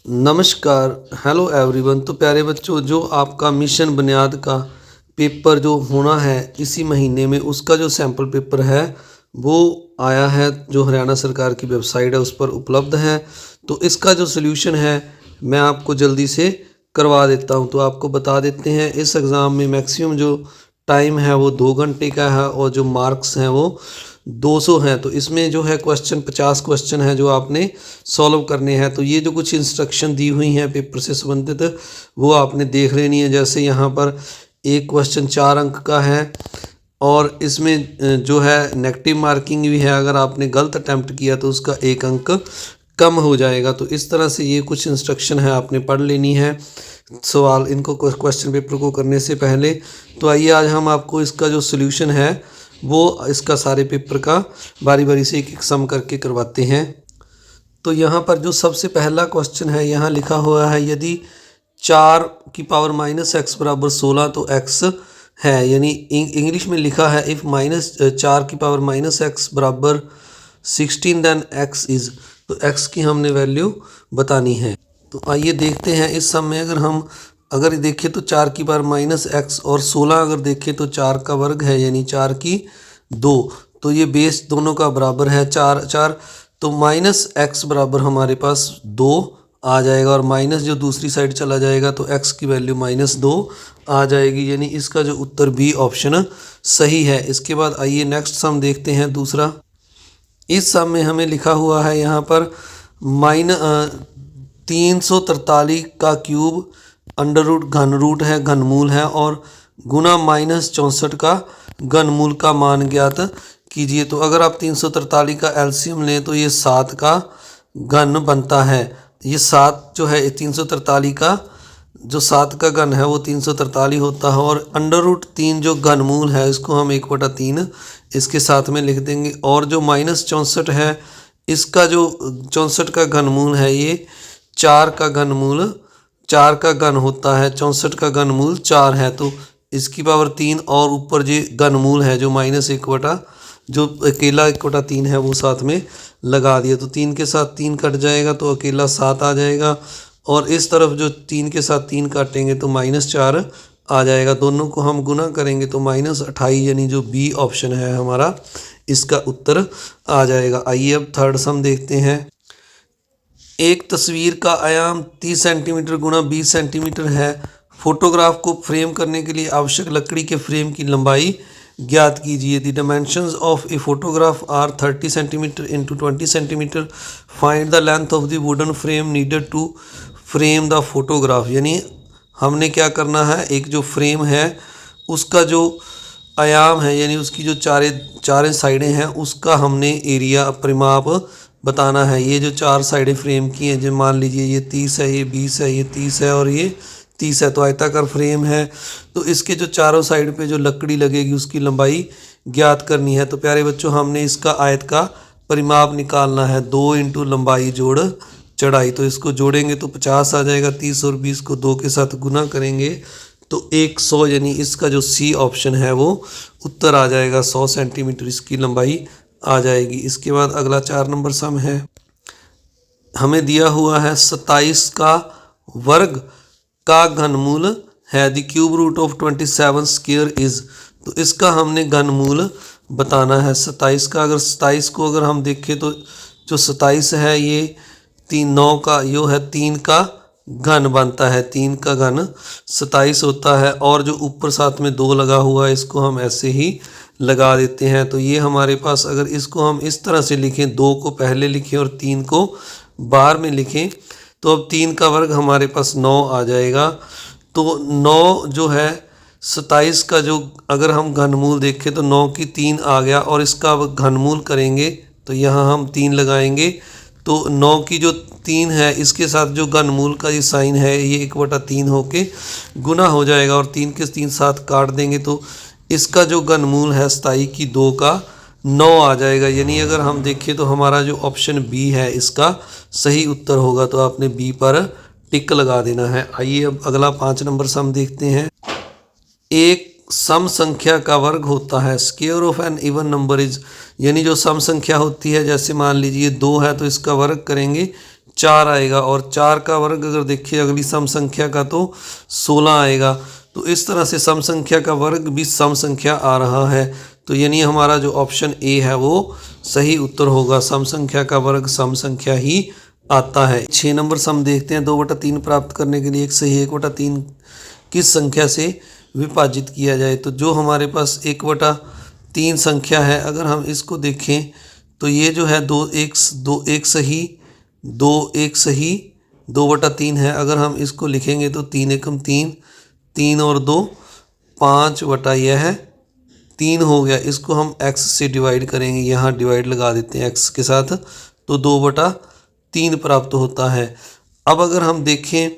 नमस्कार, hello everyone. तो प्यारे बच्चों, जो आपका मिशन बुनियाद का पेपर जो होना है इसी महीने में, उसका जो सैम्पल पेपर है वो आया है, जो हरियाणा सरकार की वेबसाइट है उस पर उपलब्ध है। तो इसका जो सॉल्यूशन है मैं आपको जल्दी से करवा देता हूं। तो आपको बता देते हैं, इस एग्ज़ाम में मैक्सिमम जो टाइम है वो 2 घंटे का है और जो मार्क्स हैं वो 200 हैं। तो इसमें जो है क्वेश्चन 50 क्वेश्चन है जो आपने सॉल्व करने हैं। तो ये जो कुछ इंस्ट्रक्शन दी हुई हैं पेपर से संबंधित, वो आपने देख लेनी है। जैसे यहाँ पर एक क्वेश्चन 4 अंक का है और इसमें जो है नेगेटिव मार्किंग भी है। अगर आपने गलत अटैम्प्ट किया तो उसका 1 अंक कम हो जाएगा। तो इस तरह से ये कुछ इंस्ट्रक्शन है, आपने पढ़ लेनी है सवाल इनको क्वेश्चन पेपर को करने से पहले। तो आइए आज हम आपको इसका जो सॉल्यूशन है वो इसका सारे पेपर का बारी बारी से एक एक सम करके करवाते हैं। तो यहाँ पर जो सबसे पहला क्वेश्चन है, यहाँ लिखा हुआ है यदि 4 की पावर माइनस एक्स बराबर 16 तो एक्स है। यानी इंग्लिश में लिखा है इफ़ माइनस 4 की पावर माइनस एक्स बराबर 16 देन एक्स इज़। तो एक्स की हमने वैल्यू बतानी है। तो आइए देखते हैं इस सम में। अगर देखें तो 4 की पावर माइनस एक्स और 16 अगर देखें तो 4 का वर्ग है, यानी 4 की 2। तो ये बेस दोनों का बराबर है 4 4। तो माइनस एक्स बराबर हमारे पास 2 आ जाएगा और माइनस जो दूसरी साइड चला जाएगा तो एक्स की वैल्यू -2 आ जाएगी। यानी इसका जो उत्तर बी ऑप्शन सही है। इसके बाद आइए नेक्स्ट सम देखते हैं दूसरा। इस सम में हमें लिखा हुआ है यहाँ पर 343 का क्यूब अंडर रूट घन रूट है, घनमूल है, और गुना -64 का घनमूल का मान ज्ञात कीजिए। तो अगर आप 343 का एलसीएम लें तो ये 7 का घन बनता है। ये 7 जो है 343 का जो 7 का घन है वो 343 होता है। और अंडर रूट 3 जो घनमूल है इसको हम 1/3 इसके साथ में लिख देंगे। और जो -64 है इसका जो 64 का घनमूल है ये 4 का घनमूल 4 का घन होता है। 64 का घनमूल 4 है। तो इसकी पावर 3 और ऊपर जो घनमूल है जो -1 जो अकेला 1/3 है वो साथ में लगा दिया। तो 3 के साथ 3 कट जाएगा तो अकेला 7 आ जाएगा। और इस तरफ जो 3 के साथ 3 काटेंगे तो -4 आ जाएगा। दोनों को हम गुना करेंगे तो -28, यानी जो बी ऑप्शन है हमारा इसका उत्तर आ जाएगा। आइए अब थर्ड सम देखते हैं। एक तस्वीर का आयाम 30 सेंटीमीटर गुणा 20 सेंटीमीटर है। फोटोग्राफ को फ्रेम करने के लिए आवश्यक लकड़ी के फ्रेम की लंबाई ज्ञात कीजिए। The dimensions of a photograph are 30 centimetre into 20 centimetre. Find the length of the wooden frame needed to frame the photograph. यानी हमने क्या करना है, एक जो फ्रेम है उसका जो आयाम है, यानी उसकी जो चारें साइडें हैं उसका हमने एरिया परिमाप बताना है। ये जो 4 साइडें फ्रेम की हैं, जो मान लीजिए ये 30 है, ये 20 है, ये 30 है और ये 30 है। तो आयताकार फ्रेम है तो इसके जो चारों साइड पे जो लकड़ी लगेगी उसकी लंबाई ज्ञात करनी है। तो प्यारे बच्चों, हमने इसका आयत का परिमाप निकालना है। 2 इंटू लंबाई जोड़ चढ़ाई। तो इसको जोड़ेंगे तो 50 आ जाएगा। 30 और 20 को 2 के साथ गुना करेंगे तो 100, यानी इसका जो सी ऑप्शन है वो उत्तर आ जाएगा। 100 सेंटीमीटर इसकी लंबाई आ जाएगी। इसके बाद अगला 4 नंबर सम है। हमें दिया हुआ है 27 का वर्ग का घनमूल है। The cube root of 27 square is. तो इसका हमने घनमूल बताना है 27 का। अगर 27 को अगर हम देखें तो जो 27 है ये 9 का यो है 3 का घन बनता है। 3 का घन 27 होता है। और जो ऊपर साथ में 2 लगा हुआ है इसको हम ऐसे ही लगा देते हैं। तो ये हमारे पास, अगर इसको हम इस तरह से लिखें, 2 को पहले लिखें और 3 को बाद में लिखें, तो अब 3 का वर्ग हमारे पास 9 आ जाएगा। तो 9 जो है 27 का जो अगर हम घनमूल देखें तो 9 की 3 आ गया। और इसका घनमूल करेंगे तो यहाँ हम 3 लगाएंगे तो 9 की जो 3 है इसके साथ जो घनमूल का ये साइन है ये 1/3 होके गुना हो जाएगा। और 3 के 3 साथ काट देंगे तो इसका जो घनमूल है 27 की 2 का 9 आ जाएगा। यानी अगर हम देखें तो हमारा जो ऑप्शन बी है इसका सही उत्तर होगा। तो आपने बी पर टिक लगा देना है। आइए अब अगला 5 नंबर सम देखते हैं। एक सम संख्या का वर्ग होता है। Square of an even number is. यानी जो सम संख्या होती है, जैसे मान लीजिए 2 है तो इसका वर्ग करेंगे 4 आएगा, और 4 का वर्ग अगर देखिए अगली सम संख्या का तो 16 आएगा। तो इस तरह से सम संख्या का वर्ग भी सम संख्या आ रहा है। तो यानी हमारा जो ऑप्शन ए है वो सही उत्तर होगा। सम संख्या का वर्ग सम संख्या ही आता है। 6 नंबर सम देखते हैं। 2/3 प्राप्त करने के लिए एक सही 1/3 किस संख्या से विभाजित किया जाए। तो जो हमारे पास 1/3 संख्या है, अगर हम इसको देखें तो ये जो है 2 एक सही 2/3 है। अगर हम इसको लिखेंगे तो 3 एकम 3, 3 और 2 5 बटा यह है 3 हो गया। इसको हम x से डिवाइड करेंगे, यहाँ डिवाइड लगा देते हैं x के साथ, तो 2/3 प्राप्त होता है। अब अगर हम देखें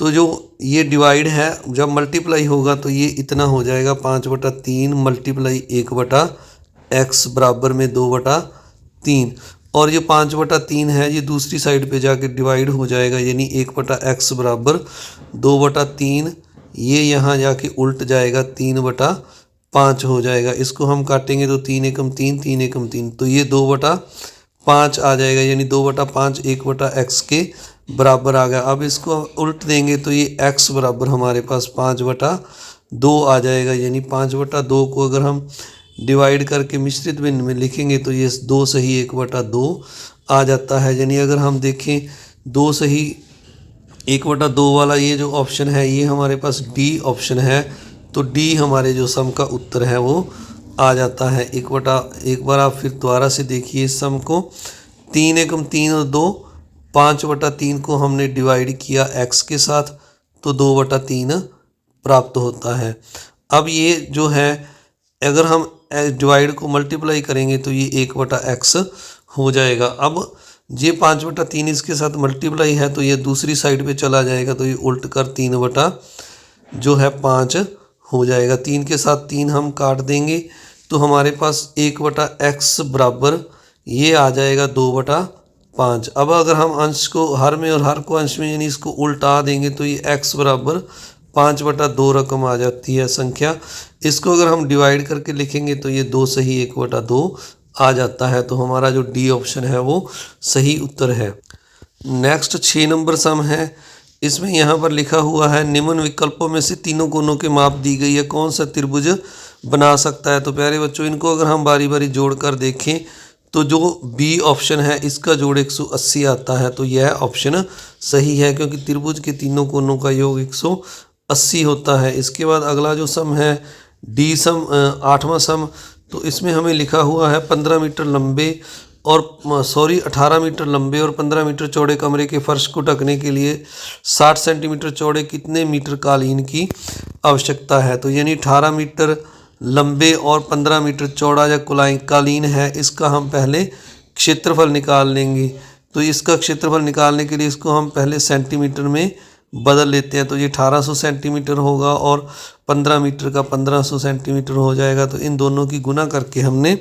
तो जो ये डिवाइड है जब मल्टीप्लाई होगा तो ये इतना हो जाएगा 5/3 मल्टीप्लाई 1/x बराबर में 2/3, और ये 5/3 है ये दूसरी साइड पे जाके डिवाइड हो जाएगा, यानी 1/x बराबर 2/3, ये यहाँ जाके उल्ट जाएगा 3/5 हो जाएगा। इसको हम काटेंगे तो 3 एकम 3, 3 एकम 3, तो ये 2/5 आ जाएगा, यानी 2/5 1/x के बराबर आ गया। अब इसको उल्ट देंगे तो ये x बराबर हमारे पास 5/2 आ जाएगा, यानी 5/2 को अगर हम डिवाइड करके मिश्रित भिन्न में लिखेंगे तो ये 2 सही 1/2 आ जाता है। यानी अगर हम देखें 2 सही 1/2 वाला ये जो ऑप्शन है ये हमारे पास डी ऑप्शन है। तो डी हमारे जो सम का उत्तर है वो आ जाता है। एक बार आप फिर दोबारा से देखिए इस सम को। 3 एकम 3 और 2, 5/3 को हमने डिवाइड किया x के साथ तो 2/3 प्राप्त होता है। अब ये जो है अगर हम डिवाइड को मल्टीप्लाई करेंगे तो ये 1/x हो जाएगा। अब ये 5/3 इसके साथ मल्टीप्लाई है तो ये दूसरी साइड पे चला जाएगा, तो ये उल्ट कर 3/5 हो जाएगा। 3 के साथ 3 हम काट देंगे तो हमारे पास 1/x बराबर ये आ जाएगा 2/5। अब अगर हम अंश को हर में और हर को अंश में यानी इसको उल्टा देंगे तो ये x बराबर 5/2 रकम आ जाती है संख्या। इसको अगर हम डिवाइड करके लिखेंगे तो ये 2 सही 1/2 आ जाता है। तो हमारा जो डी ऑप्शन है वो सही उत्तर है। नेक्स्ट 6 नंबर सम है। इसमें यहाँ पर लिखा हुआ है निम्न विकल्पों में से तीनों कोनों की माप दी गई है, कौन सा त्रिभुज बना सकता है। तो प्यारे बच्चों इनको अगर हम बारी बारी जोड़कर देखें तो जो बी ऑप्शन है इसका जोड़ 180 आता है, तो यह ऑप्शन सही है क्योंकि त्रिभुज के तीनों कोनों का योग 180 होता है। इसके बाद अगला जो सम है डी सम 8वां सम, तो इसमें हमें लिखा हुआ है 15 मीटर लंबे और 18 मीटर लंबे और 15 मीटर चौड़े कमरे के फर्श को ढकने के लिए 60 सेंटीमीटर चौड़े कितने मीटर कालीन की आवश्यकता है। तो यानी 18 मीटर लंबे और 15 मीटर चौड़ा या कालीन है, इसका हम पहले क्षेत्रफल निकाल लेंगे। तो इसका क्षेत्रफल निकालने के लिए इसको हम पहले सेंटीमीटर में बदल लेते हैं, तो ये 1800 सेंटीमीटर होगा और 15 मीटर का 1500 सेंटीमीटर हो जाएगा। तो इन दोनों की गुना करके हमने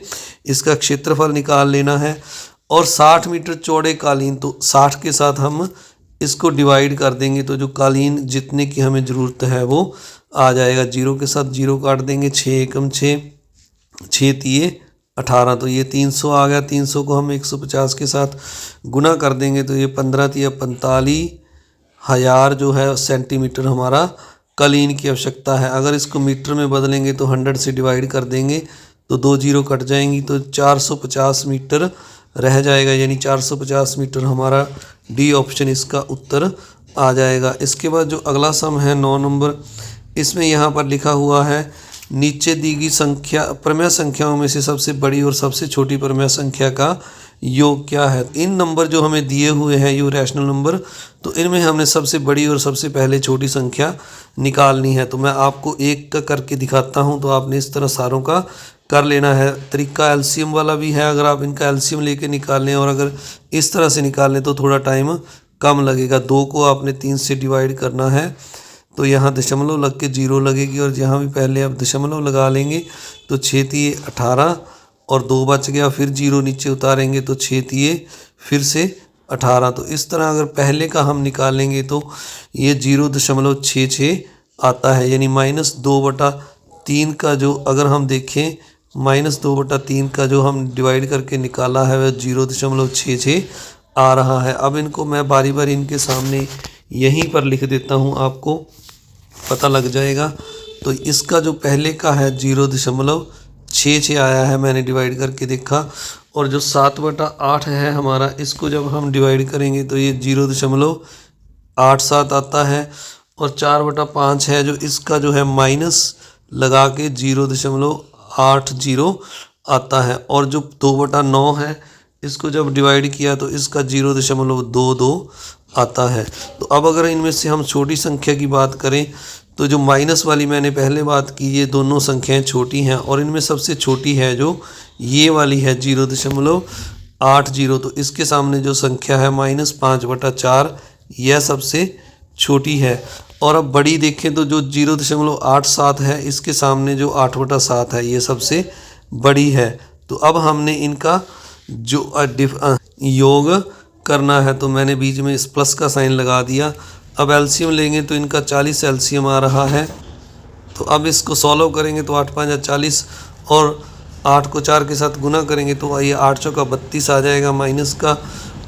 इसका क्षेत्रफल निकाल लेना है। और 60 मीटर चौड़े कालीन, तो 60 के साथ हम इसको डिवाइड कर देंगे तो जो कालीन जितने की हमें ज़रूरत है वो आ जाएगा। 0 के साथ 0 काट देंगे, 6 एकम 6, 6 तिये 18, तो ये 300 आ गया। 300 को हम 150 के साथ गुना कर देंगे तो ये 15 तिया 45,000 जो है सेंटीमीटर हमारा कालीन की आवश्यकता है। अगर इसको मीटर में बदलेंगे तो 100 से डिवाइड कर देंगे तो 2 0 कट जाएंगी, तो 450 मीटर रह जाएगा, यानी 450 मीटर हमारा डी ऑप्शन इसका उत्तर आ जाएगा। इसके बाद जो अगला सम है 9 नंबर, इसमें यहाँ पर लिखा हुआ है नीचे दी गई संख्या प्रमेय संख्याओं में से सबसे बड़ी और सबसे छोटी प्रमेय संख्या का योग क्या है। इन नंबर जो हमें दिए हुए हैं ये रैशनल नंबर, तो इनमें हमने सबसे बड़ी और सबसे पहले छोटी संख्या निकालनी है। तो मैं आपको एक का करके दिखाता हूं, तो आपने इस तरह सारों का कर लेना है। तरीका एलसीएम वाला भी है, अगर आप इनका एलसीएम लेके निकाल लें और अगर इस तरह से निकाल लें तो थोड़ा टाइम कम लगेगा। 2 को आपने 3 से डिवाइड करना है तो यहाँ दशमलव लग के 0 लगेगी, और यहाँ भी पहले आप दशमलव लगा लेंगे तो 6 तिये 18 और 2 बच गया, फिर 0 नीचे उतारेंगे तो 6 तिये फिर से 18। तो इस तरह अगर पहले का हम निकालेंगे तो ये 0.66 आता है, यानी -2/3 का जो अगर हम देखें -2/3 का जो हम डिवाइड करके निकाला है वह 0.66 आ रहा है। अब इनको मैं बारी बारी इनके सामने यहीं पर लिख देता हूँ, आपको पता लग जाएगा। तो इसका जो पहले का है 0.66 आया है, मैंने डिवाइड करके देखा। और जो 7/8 है हमारा, इसको जब हम डिवाइड करेंगे तो ये 0.87 आता है। और 4/5 है जो इसका जो है माइनस लगा के 0.80 आता है। और जो 2/9 है, इसको जब डिवाइड किया तो इसका 0.22 आता है। तो अब अगर इनमें से हम छोटी संख्या की बात करें तो जो माइनस वाली मैंने पहले बात की, ये दोनों संख्याएं छोटी हैं और इनमें सबसे छोटी है जो ये वाली है 0.80। तो इसके सामने जो संख्या है -5/4, यह सबसे छोटी है। और अब बड़ी देखें तो जो 0.87 है, इसके सामने जो 8/7 है, ये सबसे बड़ी है। तो अब हमने इनका जो योग करना है, तो मैंने बीच में इस प्लस का साइन लगा दिया। अब एलसीएम लेंगे तो इनका 40 एलसीएम आ रहा है। तो अब इसको सॉल्व करेंगे तो 8 5 40 और 8 को 4 के साथ गुना करेंगे तो ये 8 चौका 32 आ जाएगा माइनस का।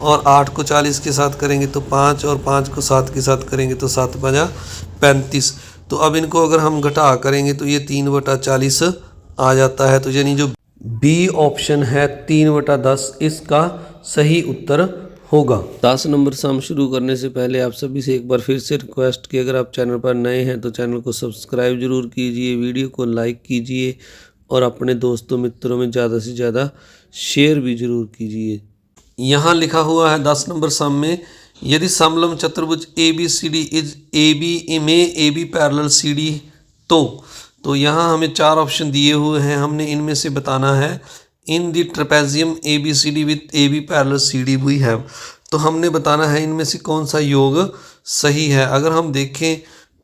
और 8 को 40 के साथ करेंगे तो 5, और 5 को 7 के साथ करेंगे तो 7 5 35। तो अब इनको अगर हम घटा करेंगे तो ये 3/40 आ जाता है। तो यानी जो बी ऑप्शन है 3/10 इसका सही उत्तर होगा। 10 नंबर सम शुरू करने से पहले आप सभी से एक बार फिर से रिक्वेस्ट कि अगर आप चैनल पर नए हैं तो चैनल को सब्सक्राइब जरूर कीजिए, वीडियो को लाइक कीजिए और अपने दोस्तों मित्रों में ज़्यादा से ज़्यादा शेयर भी जरूर कीजिए। यहाँ लिखा हुआ है 10 नंबर सम में, यदि समलंब चतुर्भुज ABCD is AB parallel CD तो यहाँ हमें 4 ऑप्शन दिए हुए हैं। हमने इनमें से बताना है in the trapezium ABCD with AB parallel CD we have. तो हमने बताना है इनमें से कौन सा योग सही है। अगर हम देखें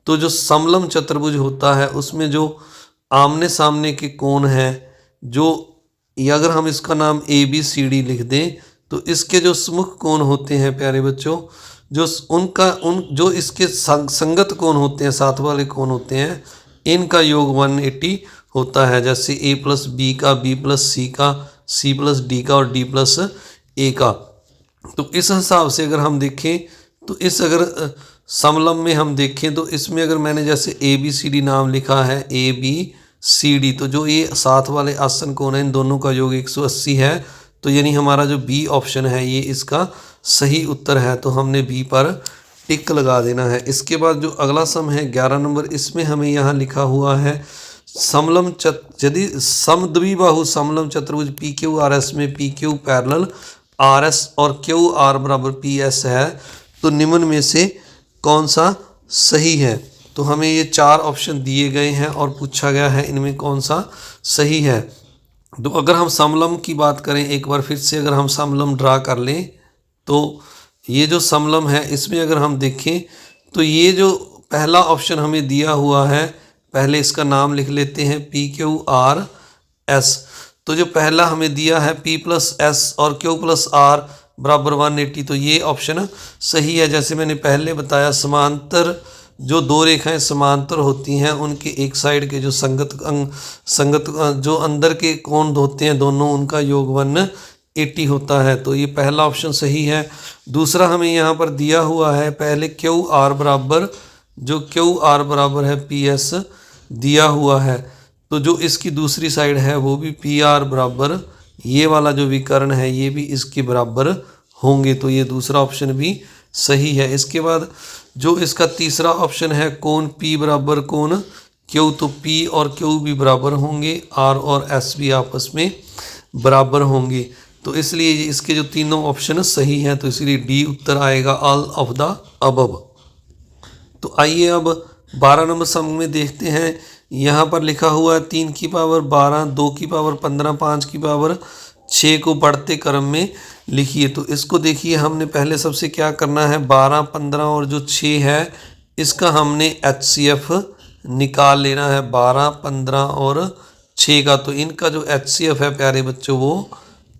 तो जो समलंब चतुर्भुज होता है उसमें जो आमने सामने के कोण हैं, जो या अगर हम इसका नाम ABCD लिख दें तो इसके जो सम्मुख कोण होते हैं प्यारे बच्चों, जो इसके संगत कोण होते हैं, साथ वाले कोण होते हैं, इनका योग 180 होता है। जैसे A+B का, B+C का, C+D का और D+A का। तो इस हिसाब से अगर हम देखें तो अगर समलंब में हम देखें तो इसमें अगर मैंने जैसे ABCD नाम लिखा है ABCD, तो जो ये साथ वाले आसन कोण है इन दोनों का योग 180 है। तो यानी हमारा जो बी ऑप्शन है ये इसका सही उत्तर है। तो हमने बी पर टिक लगा देना है। इसके बाद जो अगला सम है 11 नंबर, इसमें हमें यहाँ लिखा हुआ है यदि समद्विबाहु समलंब चतुर्भुज PQRS में PQ पैरेलल RS और QR बराबर PS है तो निम्न में से कौन सा सही है। तो हमें ये 4 ऑप्शन दिए गए हैं और पूछा गया है इनमें कौन सा सही है। तो अगर हम समलंब की बात करें एक बार फिर से, अगर हम समलंब ड्रा कर लें तो ये जो समलंब है इसमें अगर हम देखें तो ये जो पहला ऑप्शन हमें दिया हुआ है, पहले इसका नाम लिख लेते हैं PQRS। तो जो पहला हमें दिया है P+S और Q+R बराबर 180, तो ये ऑप्शन सही है। जैसे मैंने पहले बताया, समांतर जो दो रेखाएं समांतर होती हैं उनके एक साइड के जो संगत जो अंदर के कोण होते हैं दोनों, उनका योग 180 होता है। तो ये पहला ऑप्शन सही है। दूसरा हमें यहाँ पर दिया हुआ है पहले QR बराबर है PS दिया हुआ है, तो जो इसकी दूसरी साइड है वो भी PR बराबर, ये वाला जो विकर्ण है ये भी इसके बराबर होंगे। तो ये दूसरा ऑप्शन भी सही है। इसके बाद जो इसका तीसरा ऑप्शन है कोण P बराबर कोण Q, तो P और Q भी बराबर होंगे, R और S भी आपस में बराबर होंगे। तो इसलिए इसके जो तीनों ऑप्शन सही हैं, तो इसलिए डी उत्तर आएगा ऑल ऑफ द अबव। तो आइए अब 12 नंबर सम में देखते हैं। यहाँ पर लिखा हुआ है 3 की पावर 12, 2 की पावर 15, 5 की पावर 6 को बढ़ते क्रम में लिखिए। तो इसको देखिए, हमने पहले सबसे क्या करना है, 12, 15 और जो 6 है इसका हमने HCF निकाल लेना है, 12, 15 और 6 का। तो इनका जो HCF है प्यारे बच्चों वो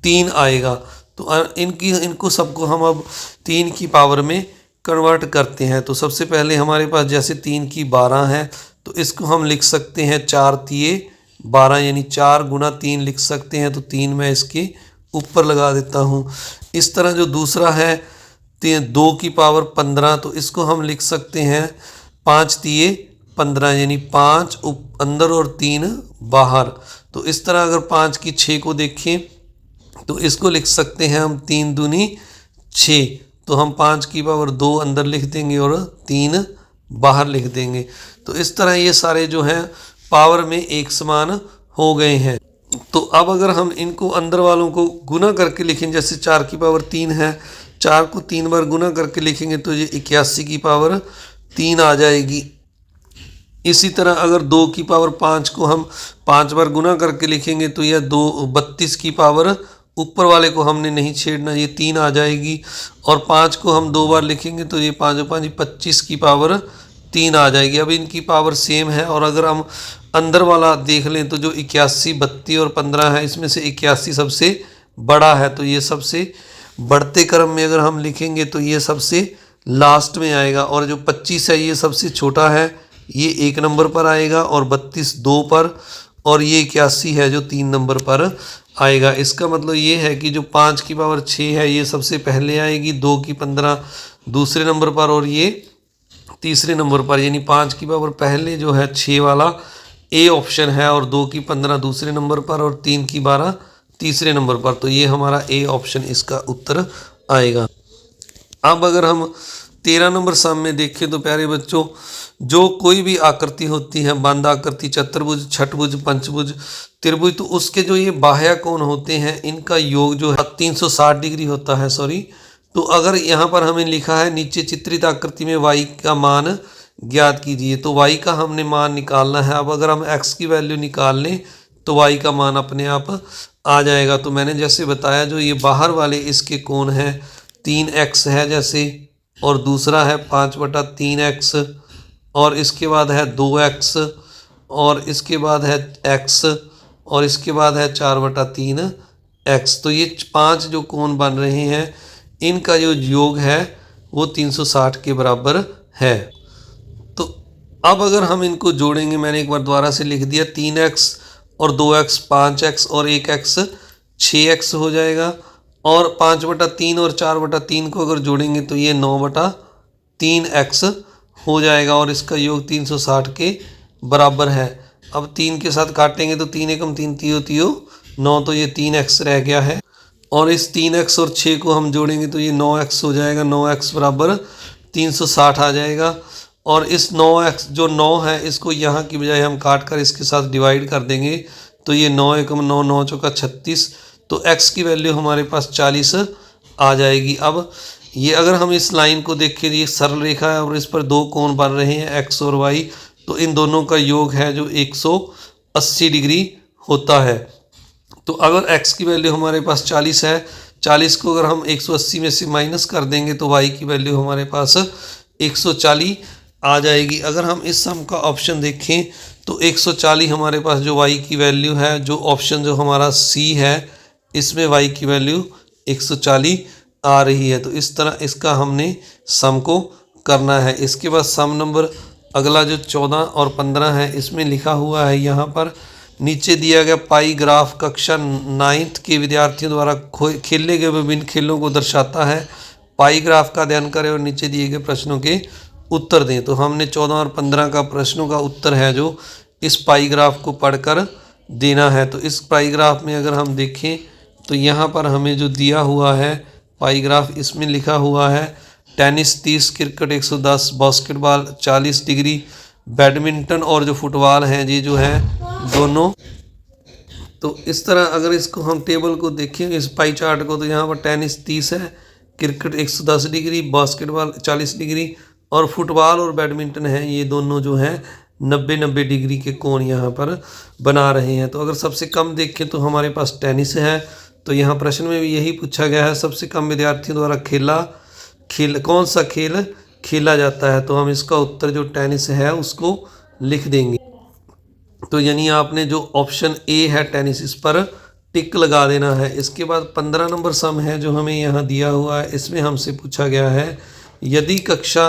3 आएगा। तो इनको सबको हम अब 3 की पावर में कन्वर्ट करते हैं। तो सबसे पहले हमारे पास जैसे 3 की 12 है तो इसको हम लिख सकते हैं 4 तिये 12, यानी 4 गुना 3 लिख सकते हैं। तो 3 में इसके ऊपर लगा देता हूँ। इस तरह जो दूसरा है 2 की पावर 15, तो इसको हम लिख सकते हैं 5 तिये 15, यानी 5 अंदर और 3 बाहर। तो इस तरह अगर 5 की 6 को देखें तो इसको लिख सकते हैं हम 3 दूनी 6, तो हम 5 की पावर 2 अंदर लिख देंगे और 3 बाहर लिख देंगे। तो इस तरह ये सारे जो हैं पावर में एक समान हो गए हैं। तो अब अगर हम इनको अंदर वालों को गुना करके लिखें, जैसे 4 की पावर 3 है, 4 को 3 बार गुना करके लिखेंगे तो ये 81 की पावर 3 आ जाएगी। इसी तरह अगर 2 की पावर 5 को हम 5 बार गुना करके लिखेंगे तो यह 32 की पावर, ऊपर वाले को हमने नहीं छेड़ना, ये 3 आ जाएगी। और 5 को हम 2 बार लिखेंगे तो ये 5 5 25 की पावर 3 आ जाएगी। अब इनकी पावर सेम है। और अगर हम अंदर वाला देख लें तो जो 81, 32 और 15 है, इसमें से 81 सबसे बड़ा है, तो ये सबसे बढ़ते क्रम में अगर हम लिखेंगे तो ये सबसे लास्ट में आएगा। और जो 25 है ये सबसे छोटा है, ये 1 नंबर पर आएगा, और 32 2 पर, और ये 81 है जो 3 नंबर पर आएगा। इसका मतलब ये है कि जो 5 की पावर 6 है ये सबसे पहले आएगी, 2 की 15 दूसरे नंबर पर, और ये तीसरे नंबर पर, यानी 5 की पावर पहले जो है 6 वाला ए ऑप्शन है, और 2 की 15 दूसरे नंबर पर, और 3 की 12 तीसरे नंबर पर। तो ये हमारा ए ऑप्शन इसका उत्तर आएगा। अब अगर हम 13 नंबर सम में देखें तो प्यारे बच्चों, जो कोई भी आकृति होती है, बंद आकृति, चतुर्भुज, छठभुज, पंचभुज, त्रिभुज, तो उसके जो ये बाह्य कोण होते हैं इनका योग जो है 360 डिग्री होता है। तो अगर यहाँ पर हमें लिखा है नीचे चित्रित आकृति में y का मान ज्ञात कीजिए, तो y का हमने मान निकालना है। अब अगर हम x की वैल्यू निकाल लें तो y का मान अपने आप आ जाएगा। तो मैंने जैसे बताया, जो ये बाहर वाले इसके कोण हैं 3x है जैसे, और दूसरा है 5/3x, और इसके बाद है 2x, और इसके बाद है x, और इसके बाद है 4/3x। तो ये 5 जो कोण बन रहे हैं इनका जो योग है वो 360 के बराबर है। तो अब अगर हम इनको जोड़ेंगे, मैंने एक बार दोबारा से लिख दिया, 3x और 2x 5x और 1x 6x हो जाएगा, और 5/3 और 4/3 को अगर जोड़ेंगे तो ये 9/3x हो जाएगा, और इसका योग 360 के बराबर है। अब 3 के साथ काटेंगे तो 3 एकम 3 तियो तियो 9, तो ये 3x रह गया है, और इस 3x और 6 को हम जोड़ेंगे तो ये 9x हो जाएगा। 9x बराबर 360 आ जाएगा, और इस 9x जो 9 है इसको यहाँ की बजाय हम काट कर इसके साथ डिवाइड कर देंगे, तो ये 9 एकम 9, 9 चौका 36, तो x की वैल्यू हमारे पास 40 आ जाएगी। अब ये अगर हम इस लाइन को देखें, ये सरल रेखा है और इस पर 2 कोण बन रहे हैं x और y, तो इन दोनों का योग है जो 180 डिग्री होता है। तो अगर x की वैल्यू हमारे पास 40 है, 40 को अगर हम 180 में से माइनस कर देंगे तो y की वैल्यू हमारे पास 140 आ जाएगी। अगर हम इस सम का ऑप्शन देखें तो 140 हमारे पास जो y की वैल्यू है, जो ऑप्शन जो हमारा C है इसमें y की वैल्यू 140 आ रही है। तो इस तरह इसका हमने सम को करना है। इसके बाद सम नंबर अगला जो 14 और 15 है, इसमें लिखा हुआ है यहाँ पर नीचे दिया गया पाई ग्राफ कक्षा 9th के विद्यार्थियों द्वारा खेले गए विभिन्न खेलों को दर्शाता है। पाई ग्राफ का अध्ययन करें और नीचे दिए गए प्रश्नों के उत्तर दें। तो हमने 14 और 15 का प्रश्नों का उत्तर है जो इस पाई ग्राफ को पढ़कर देना है। तो इस पाई ग्राफ में अगर हम देखें तो यहाँ पर हमें जो दिया हुआ है पाई ग्राफ, इसमें लिखा हुआ है tennis 30, cricket 110, basketball 40 degree, badminton और जो फुटबॉल हैं ये जो है दोनों। तो इस तरह अगर इसको हम टेबल को देखें इस पाई चार्ट को, तो यहाँ पर टेनिस 30 है, क्रिकेट 110 डिग्री, बास्केटबॉल 40 डिग्री, और फुटबॉल और बैडमिंटन है, ये दोनों जो हैं 90-90 डिग्री के कोण यहाँ पर बना रहे हैं। तो अगर सबसे कम देखें तो हमारे पास टेनिस है। तो यहाँ प्रश्न में भी यही पूछा गया है, सबसे कम विद्यार्थियों द्वारा कौन सा खेल खेला जाता है। तो हम इसका उत्तर जो टेनिस है उसको लिख देंगे। तो यानी आपने जो ऑप्शन ए है टेनिस, इस पर टिक लगा देना है। इसके बाद 15 नंबर सम है जो हमें यहाँ दिया हुआ है। इसमें हमसे पूछा गया है यदि कक्षा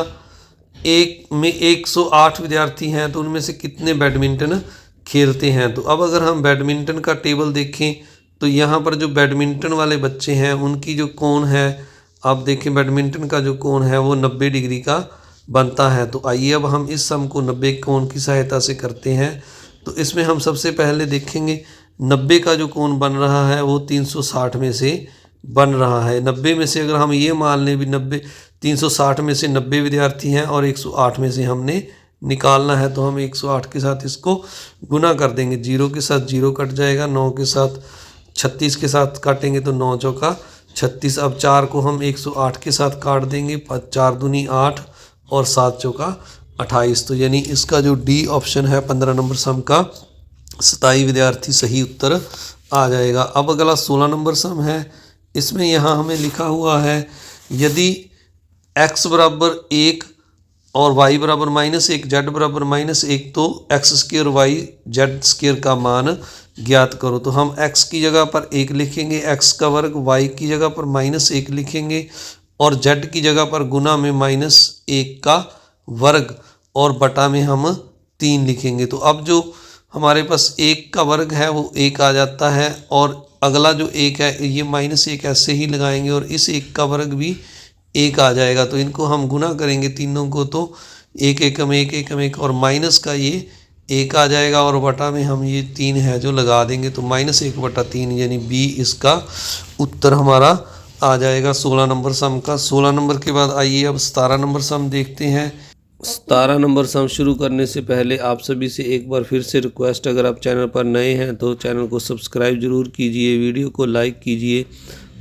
1 में 108 विद्यार्थी हैं तो उनमें से कितने बैडमिंटन खेलते हैं। तो अब अगर हम बैडमिंटन का टेबल देखें तो यहाँ पर जो बैडमिंटन वाले बच्चे हैं उनकी जो कोण है, आप देखें बैडमिंटन का जो कोण है वो 90 डिग्री का बनता है। तो आइए अब हम इस सम को 90 कोण की सहायता से करते हैं। तो इसमें हम सबसे पहले देखेंगे 90 का जो कोण बन रहा है वो 360 में से बन रहा है। 90 में से अगर हम ये मान लें भी 360 में से 90 विद्यार्थी हैं और 108 में से हमने निकालना है, तो हम 108 के साथ इसको गुना कर देंगे। 0 के साथ 0 कट जाएगा, 9 के साथ 36 के साथ काटेंगे तो 9 चौका 36। अब 4 को हम 108 के साथ काट देंगे, 4 दूनी 8 और 7 चौका 28। तो यानी इसका जो डी ऑप्शन है 15 नंबर सम का 27 विद्यार्थी सही उत्तर आ जाएगा। अब अगला 16 नंबर सम है। इसमें यहाँ हमें लिखा हुआ है यदि x बराबर 1 और y बराबर -1, z बराबर -1 तो x² y z² का मान ज्ञात करो। तो हम x की जगह पर 1 लिखेंगे, x का वर्ग, y की जगह पर -1 लिखेंगे और z की जगह पर गुना में -1 का वर्ग और बटा में हम 3 लिखेंगे। तो अब जो हमारे पास 1 का वर्ग है वो 1 आ जाता है और अगला जो 1 है ये -1 ऐसे ही लगाएंगे और इस 1 का वर्ग भी 1 आ जाएगा। तो इनको हम गुना करेंगे तीनों को तो 1 एकम 1 एकम 1 और माइनस का ये 1 आ जाएगा और बटा में हम ये 3 है जो लगा देंगे तो -1/3 यानी बी इसका उत्तर हमारा आ जाएगा 16 नंबर सम का। 16 नंबर के बाद आइए अब 17 नंबर सम देखते हैं। 17 नंबर सम शुरू करने से पहले आप सभी से एक बार फिर से रिक्वेस्ट, अगर आप चैनल पर नए हैं तो चैनल को सब्सक्राइब जरूर कीजिए, वीडियो को लाइक कीजिए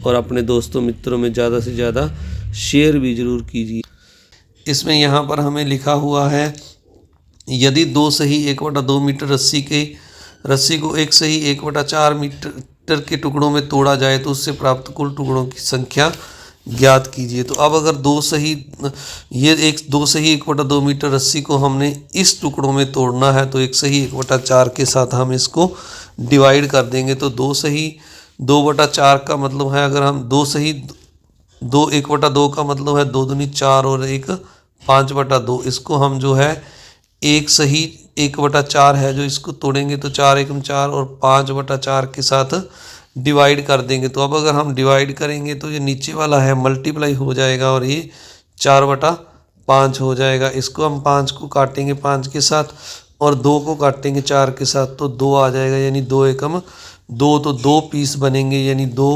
और अपने दोस्तों मित्रों में ज़्यादा से ज़्यादा शेयर भी जरूर कीजिए। इसमें यहाँ पर हमें लिखा हुआ है यदि 2 सही 1/2 मीटर रस्सी को 1 सही 1/4 मीटर के टुकड़ों में तोड़ा जाए तो उससे प्राप्त कुल टुकड़ों की संख्या ज्ञात कीजिए। तो अब अगर 2 सही 1/2 मीटर रस्सी को हमने इस टुकड़ों में तोड़ना है तो 1 सही 1/4 के साथ हम इसको डिवाइड कर देंगे। तो 2 सही 2/4 का मतलब है, अगर हम 2 सही 1/2 का मतलब है 2 दूनी 4 और 1 5/2। इसको हम जो है 1 सही 1/4 है जो इसको तोड़ेंगे तो 4 एकम 4 और 5/4 के साथ डिवाइड कर देंगे। तो अब अगर हम डिवाइड करेंगे तो ये नीचे वाला है मल्टीप्लाई हो जाएगा और ये 4/5 हो जाएगा। इसको हम 5 को काटेंगे 5 के साथ और 2 को काटेंगे 4 के साथ तो 2 आ जाएगा यानी 2 एकम 2, तो 2 पीस बनेंगे यानी 2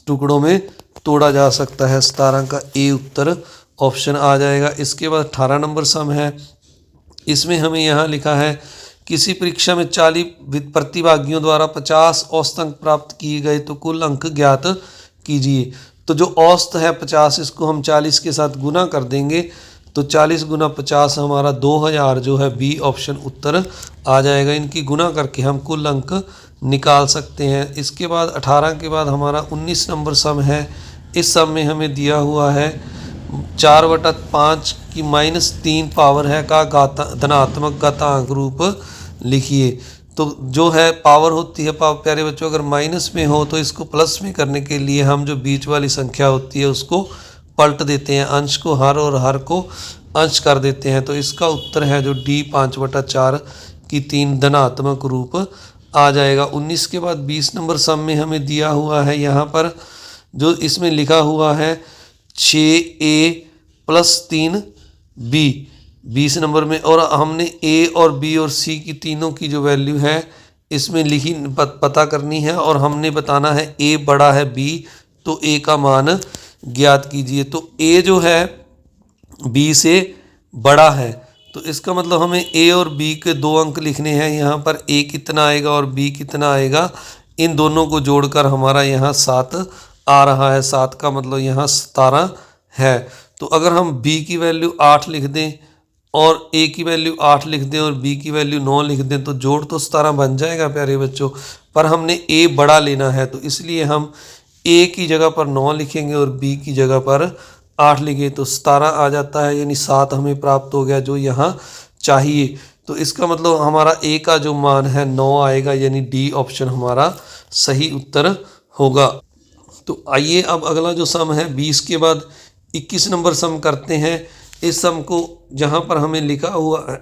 टुकड़ों में तोड़ा जा सकता है। 17 का ए उत्तर ऑप्शन आ जाएगा। इसके बाद 18 नंबर सम है। इसमें हमें यहाँ लिखा है किसी परीक्षा में 40 प्रतिभागियों द्वारा 50 औसत अंक प्राप्त किए गए तो कुल अंक ज्ञात कीजिए। तो जो औसत है 50 इसको हम 40 के साथ गुना कर देंगे तो 40 गुना 50 हमारा 2000 जो है बी ऑप्शन उत्तर आ जाएगा। इनकी गुना करके हम कुल अंक निकाल सकते हैं। इसके बाद 18 के बाद हमारा 19 नंबर सम है। इस सम में हमें दिया हुआ है 4/5 की -3 पावर है का धनात्मक घातांक रूप लिखिए। तो जो है पावर होती है प्यारे बच्चों, अगर माइनस में हो तो इसको प्लस में करने के लिए हम जो बीच वाली संख्या होती है उसको पलट देते हैं, अंश को हर और हर को अंश कर देते हैं। तो इसका उत्तर है जो डी 5/4 की 3 धनात्मक रूप आ जाएगा। 19 के बाद 20 नंबर सम में हमें दिया हुआ है यहाँ पर जो इसमें लिखा हुआ है 6a + 3b 20 नंबर में, और हमने a और b और c की तीनों की जो वैल्यू है इसमें लिखी पता करनी है और हमने बताना है a बड़ा है b तो a का मान ज्ञात कीजिए। तो a जो है b से बड़ा है तो इसका मतलब हमें a और b के 2 अंक लिखने हैं। यहाँ पर a कितना आएगा और b कितना आएगा, इन दोनों को जोड़कर हमारा यहाँ 7 आ रहा है। 7 का मतलब यहाँ 17 है। तो अगर हम b की वैल्यू 8 लिख दें और a की वैल्यू 8 लिख दें और b की वैल्यू 9 लिख दें तो जोड़ तो 17 बन जाएगा प्यारे बच्चों, पर हमने a बड़ा लेना है तो इसलिए हम a की जगह पर 9 लिखेंगे और b की जगह पर 8 लिखे तो 17 आ जाता है, यानी 7 हमें प्राप्त हो गया जो यहाँ चाहिए। तो इसका मतलब हमारा a का जो मान है 9 आएगा, यानी डी ऑप्शन हमारा सही उत्तर होगा। तो आइए अब अगला जो सम है 20 के बाद 21 नंबर सम करते हैं। इस सम को जहाँ पर हमें लिखा हुआ है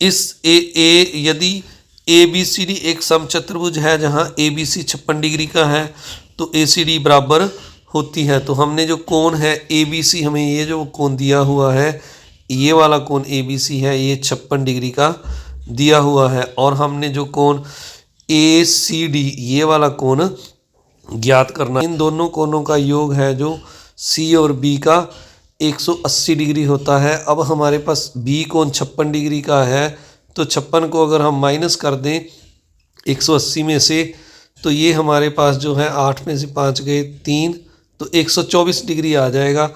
इस यदि ABCD एक समचतुर्भुज है जहाँ ABC 56 डिग्री का है तो ACD बराबर होती है। तो हमने जो कोण है ABC, हमें ये जो कोण दिया हुआ है, ये वाला कोण ABC है, ये 56 डिग्री का दिया हुआ है। और हमने जो कोण ACD ये वाला कोण ज्ञात करना, इन दोनों कोणों का योग है जो C और B का 180 डिग्री होता है। अब हमारे पास B कोण 56 डिग्री का है तो 56 को अगर हम माइनस कर दें 180 में से तो ये हमारे पास जो है 8 में से 5 गए 3, तो 124 डिग्री आ जाएगा।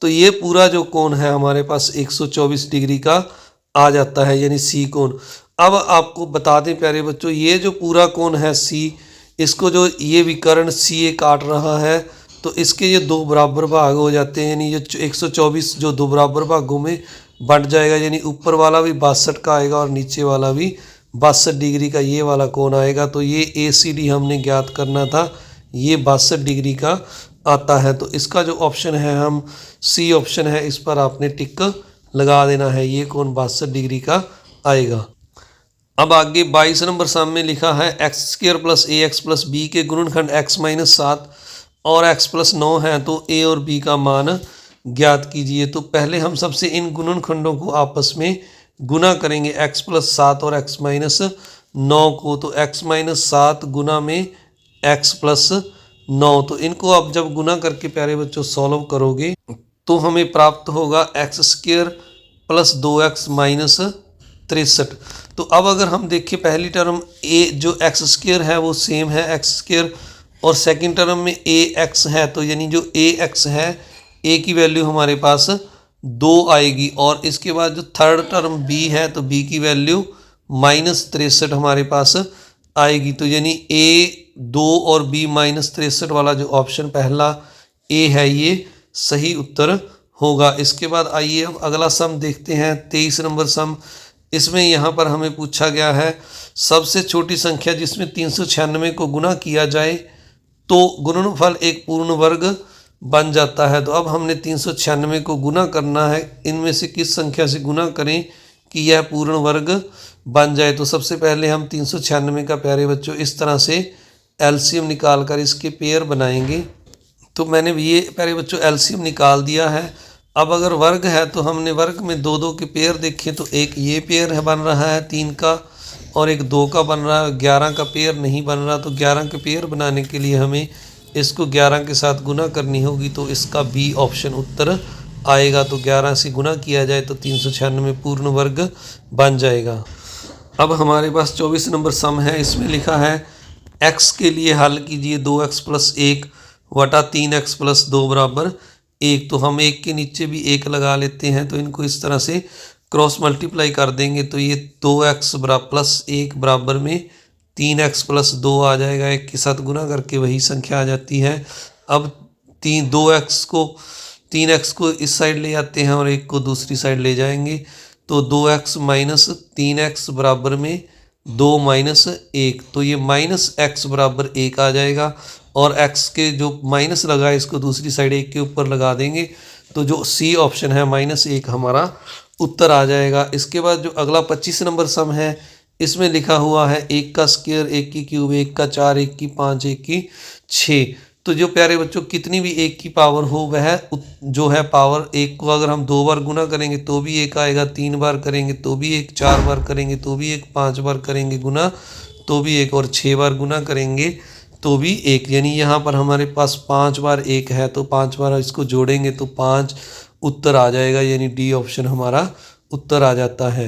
तो ये पूरा जो कोण है हमारे पास 124 डिग्री का आ जाता है, यानी सी कोण। अब आपको बता दें प्यारे बच्चों, ये जो पूरा कोण है सी, इसको जो ये विकर्ण सी ए काट रहा है तो इसके ये दो बराबर भाग हो जाते हैं, यानी ये 124 जो दो बराबर भागों में बंट जाएगा, यानी ऊपर वाला भी 62 का आएगा और नीचे वाला भी 62 डिग्री का ये वाला कोण आएगा। तो ये ACD हमने ज्ञात करना था, ये 62 डिग्री का आता है। तो इसका जो ऑप्शन है हम सी ऑप्शन है, इस पर आपने टिक लगा देना है, ये कोण 62 डिग्री का आएगा। अब आगे 22 नंबर सम में लिखा है x² + ax + b के गुणनखंड x - 7 और x + 9 है तो a और b का मान ज्ञात कीजिए। तो पहले हम सबसे इन गुणनखंडों को आपस में गुना करेंगे, x + 7 और x - 9 को। तो x - 7 गुना में x + 9, तो इनको आप जब गुना करके प्यारे बच्चों सॉल्व करोगे तो हमें प्राप्त होगा x² + 2x - 63। तो अब अगर हम देखें पहली टर्म a जो x² है वो सेम है x², और सेकंड टर्म में ax है, तो यानी जो ax है a की वैल्यू हमारे पास 2 आएगी। और इसके बाद जो थर्ड टर्म b है तो b की वैल्यू -63 हमारे पास आएगी। तो यानी a 2 और b -63 वाला जो ऑप्शन पहला a है ये सही उत्तर होगा। इसके बाद आइए अब अगला सम देखते हैं, 23 नंबर सम। इसमें यहाँ पर हमें पूछा गया है सबसे छोटी संख्या जिसमें 396 को गुना किया जाए तो गुणनफल एक पूर्ण वर्ग बन जाता है। तो अब हमने 396 को गुना करना है, इनमें से किस संख्या से गुना करें कि यह पूर्ण वर्ग बन जाए। तो सबसे पहले हम 396 का प्यारे बच्चों इस तरह से एलसीएम निकाल कर इसके पेयर बनाएंगे। तो मैंने ये प्यारे बच्चों एलसीएम निकाल दिया है। अब अगर वर्ग है तो हमने वर्ग में 2-2 के पेयर देखे, तो एक ये पेयर है बन रहा है 3 का और एक 2 का बन रहा है, 11 का पेयर नहीं बन रहा। तो 11 के पेयर बनाने के लिए हमें इसको 11 के साथ गुना करनी होगी, तो इसका बी ऑप्शन उत्तर आएगा। तो 11 से गुना किया जाए तो 396 पूर्ण वर्ग बन जाएगा। अब हमारे पास 24 नंबर सम है, इसमें लिखा है x के लिए हल कीजिए 2x + 1 / 3x + 2 = 1। तो हम 1 के नीचे भी 1 लगा लेते हैं, तो इनको इस तरह से क्रॉस मल्टीप्लाई कर देंगे तो ये 2x + 1 बराबर में 3x + 2 आ जाएगा। 1 के साथ गुना करके वही संख्या आ जाती है। अब 3x को इस साइड ले जाते हैं और 1 को दूसरी साइड ले जाएंगे, तो 2x - 3x बराबर में 2 - 1, तो ये -x बराबर 1 आ जाएगा। और x के जो माइनस लगा है इसको दूसरी साइड 1 के ऊपर लगा देंगे, तो जो सी ऑप्शन है -1 हमारा उत्तर आ जाएगा। इसके बाद जो अगला 25 नंबर सम है, इसमें लिखा हुआ है 1 का स्क्वायर, 1 की क्यूब, 1 का 4, 1 की 5, 1 की 6। तो जो प्यारे बच्चों कितनी भी 1 की पावर हो वह जो है पावर 1 को अगर हम 2 बार गुना करेंगे तो भी 1 आएगा, 3 बार करेंगे तो भी 1, 4 बार करेंगे तो भी 1, 5 बार करेंगे गुना तो भी 1 और 6 बार गुना करेंगे तो भी 1। यानी यहाँ पर हमारे पास 5 बार 1 है, तो 5 बार इसको जोड़ेंगे तो 5 उत्तर आ जाएगा, यानी डी ऑप्शन हमारा उत्तर आ जाता है।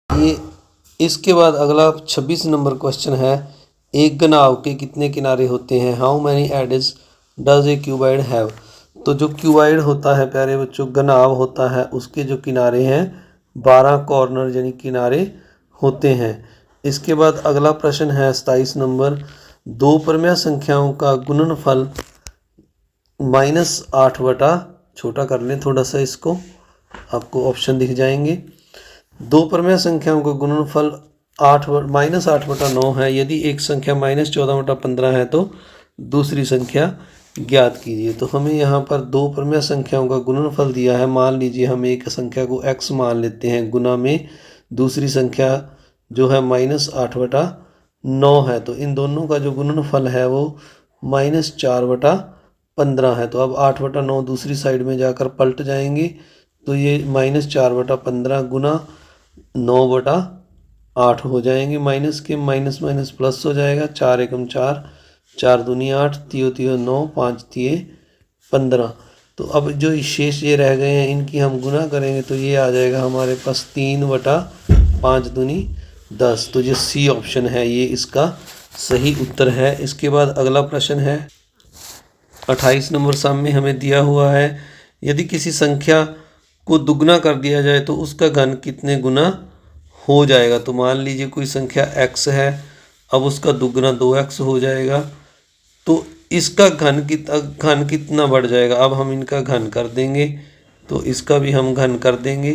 ये इसके बाद अगला 26 नंबर क्वेश्चन है, एक घनाभ के कितने किनारे होते हैं? How many edges does a cuboid have? तो जो क्यूबॉइड होता है प्यारे बच्चों, घनाभ होता है, उसके जो किनारे हैं 12 कॉर्नर यानी किनारे होते हैं। इसके बाद अगला प्रश्न है 27 नंबर, दो परमेय संख्याओं का गुणनफल -8 बटा, छोटा कर लें थोड़ा सा इसको, आपको ऑप्शन दिख जाएंगे। दो परमेय संख्याओं का गुणनफल -8 बटा 9 है। यदि एक संख्या -14 बटा 15 है तो दूसरी संख्या ज्ञात कीजिए। तो हमें यहाँ पर दो परमेय संख्याओं का गुणनफल दिया है। मान लीजिए हम एक संख्या को x मान लेते हैं, गुना में दूसरी संख्या जो है -8/9 है। तो इन दोनों का जो गुणनफल है वो -4/15 है। तो अब 8/9 दूसरी साइड में जाकर पलट जाएंगे, तो ये -4/15 गुना 9/8 हो जाएंगे। माइनस के माइनस माइनस प्लस हो जाएगा, 4 एकम 4, 4 दूनी 8, तियो तियो 9, 5 तिये 15। तो अब जो शेष ये रह गए हैं इनकी हम गुना करेंगे तो ये आ जाएगा हमारे पास 3/5 दूनी 10। तो जो सी ऑप्शन है ये इसका सही उत्तर है। इसके बाद अगला प्रश्न है 28 नंबर सम में हमें दिया हुआ है, यदि किसी संख्या को दुगना कर दिया जाए तो उसका घन कितने गुना हो जाएगा। तो मान लीजिए कोई संख्या x है, अब उसका दुगना 2x हो जाएगा, तो इसका घन कितना बढ़ जाएगा। अब हम इनका घन कर देंगे, तो इसका भी हम घन कर देंगे,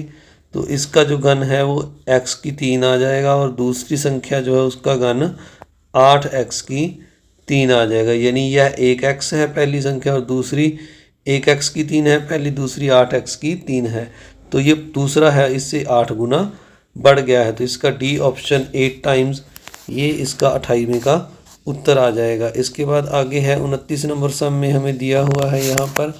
तो इसका जो घन है वो x की 3 आ जाएगा, और दूसरी संख्या जो है उसका घन 8x की 3 आ जाएगा। यानी यह 1x है पहली संख्या, और दूसरी 1x की 3 है पहली, दूसरी 8x की 3 है। तो ये दूसरा है, इससे 8 गुना बढ़ गया है। तो इसका डी ऑप्शन 8 टाइम्स ये इसका 28वें का उत्तर आ जाएगा। इसके बाद आगे है 29 नंबर सम में हमें दिया हुआ है, यहाँ पर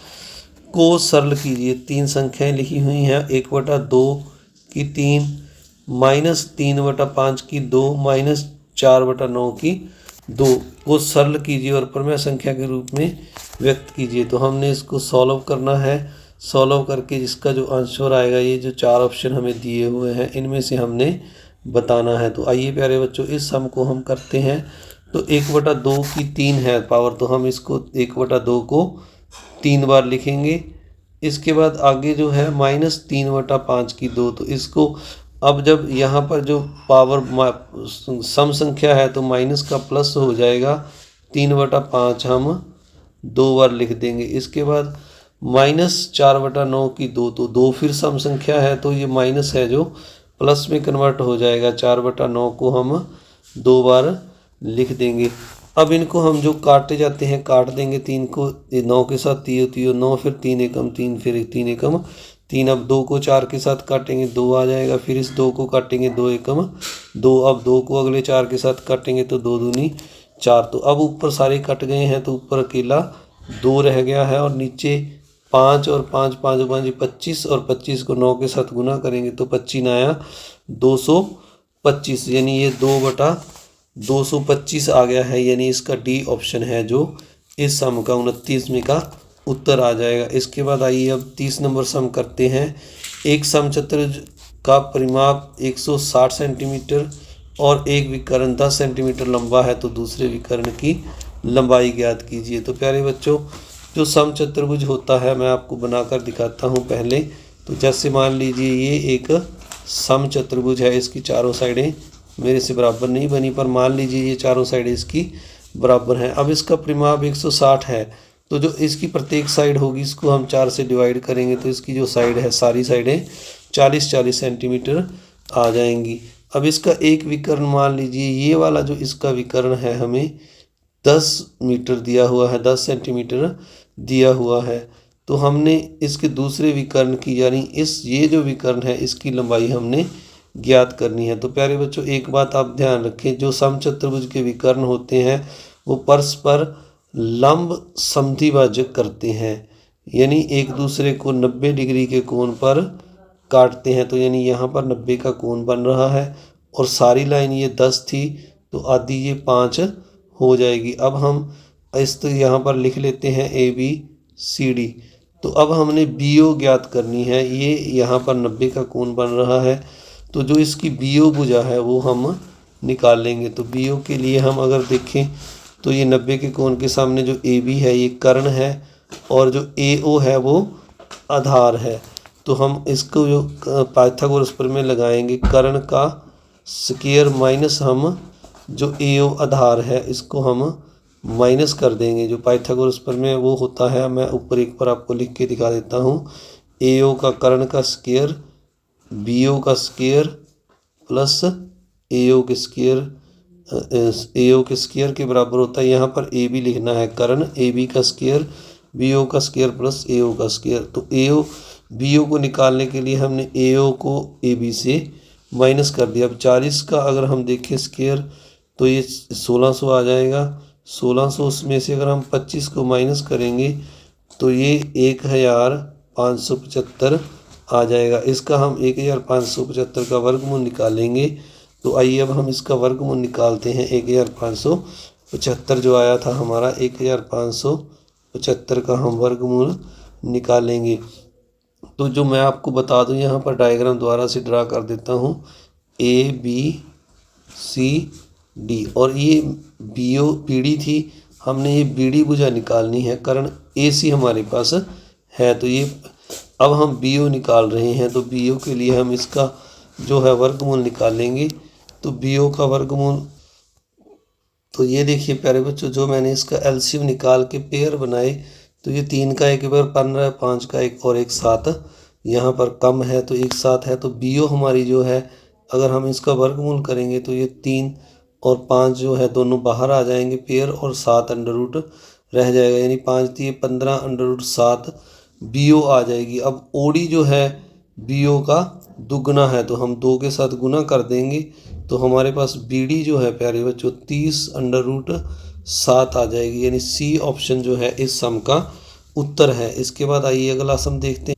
को सरल कीजिए। 3 संख्याएं लिखी हुई हैं, 1/2 की 3, -3/5 की 2, -4/9 की 2 को सरल कीजिए और प्रमेय संख्या के रूप में व्यक्त कीजिए। तो हमने इसको सॉल्व करना है। सॉल्व करके जिसका जो आंसर आएगा, ये जो 4 ऑप्शन हमें दिए हुए हैं इनमें से हमने बताना है। तो आइए प्यारे बच्चों इस सम को हम करते हैं। तो 1/2 की 3 है पावर, तो हम इसको 1/2 को 3 बार लिखेंगे। इसके बाद आगे जो है -3/5 की 2, तो इसको अब जब यहाँ पर जो पावर सम संख्या है तो माइनस का प्लस हो जाएगा, 3/5 हम 2 बार लिख देंगे। इसके बाद -4/9 की 2, तो 2 फिर सम संख्या है, तो ये माइनस है जो प्लस में कन्वर्ट हो जाएगा, 4/9 को हम 2 बार लिख देंगे। अब इनको हम जो काटे जाते हैं काट देंगे, 3 को 9 के साथ तियो तियो 9, फिर 3 एकम 3, फिर 3 एकम 3। अब 2 को 4 के साथ काटेंगे 2 आ जाएगा, फिर इस 2 को काटेंगे 2 एकम 2। अब 2 को अगले 4 के साथ काटेंगे तो 2 दूनी 4। तो अब ऊपर सारे कट गए हैं, तो ऊपर अकेला 2 रह गया है, और नीचे 5 और 5, 5 5 25, और 25 को 9 के साथ गुना करेंगे तो 25 आया 225, यानी ये 2/225 आ गया है। यानी इसका डी ऑप्शन है जो इस सम का 29वें का उत्तर आ जाएगा। इसके बाद आइए अब 30 नंबर सम करते हैं। एक समचतुर्भुज का परिमाप 160 सेंटीमीटर और एक विकर्ण 10 सेंटीमीटर लंबा है, तो दूसरे विकर्ण की लंबाई ज्ञात कीजिए। तो प्यारे बच्चों जो समचतुर्भुज होता है मैं आपको बनाकर दिखाता हूँ पहले। तो जैसे मान लीजिए ये एक समचतुर्भुज है, इसकी चारों साइडें मेरे से बराबर नहीं बनी, पर मान लीजिए ये चारों साइडें इसकी बराबर हैं। अब इसका परिमाप 160 है, तो जो इसकी प्रत्येक साइड होगी इसको हम 4 से डिवाइड करेंगे, तो इसकी जो साइड है सारी साइडें 40-40 सेंटीमीटर आ जाएंगी। अब इसका एक विकर्ण मान लीजिए ये वाला जो इसका विकर्ण है हमें 10 मीटर दिया हुआ है, 10 सेंटीमीटर दिया हुआ है। तो हमने इसके दूसरे विकर्ण की, यानी ये जो विकर्ण है इसकी लंबाई हमने ज्ञात करनी है। तो प्यारे बच्चों एक बात आप ध्यान रखें, जो समचतुर्भुज के विकर्ण होते हैं वो परस्पर लंब समद्विभाजक करते हैं, यानी एक दूसरे को 90 डिग्री के कोण पर काटते हैं। तो यानी यहाँ पर 90 का कोण बन रहा है, और सारी लाइन ये 10 थी तो आधी ये 5 हो जाएगी। अब हम इस तो यहाँ पर लिख लेते हैं ABCD। तो अब हमने BO ज्ञात करनी है। ये यहाँ पर 90 का कोण बन रहा है, तो जो इसकी BO भुजा है वो हम निकाल लेंगे। तो BO के लिए हम अगर देखें तो ये 90 के कोण के सामने जो AB है ये कर्ण है, और जो AO है वो आधार है। तो हम इसको जो पाइथागोरस प्रमेय लगाएंगे, कर्ण का स्क्वायर माइनस हम जो AO आधार है इसको हम माइनस कर देंगे। जो पाइथागोरस प्रमेय वो होता है, मैं ऊपर एक पर आपको लिख के दिखा देता हूँ, AO का कर्ण का स्क्वायर BO का स्क्वायर प्लस AO के स्क्वायर के बराबर होता है। यहाँ पर AB लिखना है कर्ण, AB का स्क्वायर BO का स्क्वायर प्लस AO का स्क्वायर। तो BO को निकालने के लिए हमने AO को AB से माइनस कर दिया। अब 40 का अगर हम देखें स्क्वायर तो ये 1600 आ जाएगा। 1600 उसमें से अगर हम 25 को माइनस करेंगे तो ये 1575 आ जाएगा। इसका हम 1575 का वर्गमूल निकालेंगे। तो आइए अब हम इसका वर्गमूल निकालते हैं। 1575 जो आया था हमारा, 1575 का हम वर्गमूल निकालेंगे। तो जो मैं आपको बता दूं, यहाँ पर डायग्राम द्वारा से ड्रा कर देता हूँ, ABCD और ये BD थी, हमने ये BD भुजा निकालनी है, कारण AC हमारे पास है। तो ये अब हम BO निकाल रहे हैं। तो BO के लिए हम इसका जो है वर्गमूल निकालेंगे। तो BO का वर्गमूल, तो ये देखिए प्यारे बच्चों, जो मैंने इसका LCM निकाल के पेयर बनाए, तो ये 3 का एक पेयर 15, 5 का एक और एक 7 यहाँ पर कम है, तो एक 7 है। तो BO हमारी जो है, अगर हम इसका वर्गमूल करेंगे तो ये 3 और 5 जो है दोनों बाहर आ जाएंगे पेयर, और 7 अंडर रूट रह जाएगा, यानी 5 दिए 15 अंडर रूट 7 BO आ जाएगी। अब OD जो है BO का दुगना है, तो हम 2 के साथ गुना कर देंगे, तो हमारे पास BD जो है प्यारे बच्चों 30 अंडर रूट 7 आ जाएगी, यानी C ऑप्शन जो है इस सम का उत्तर है। इसके बाद आइए अगला सम देखते हैं।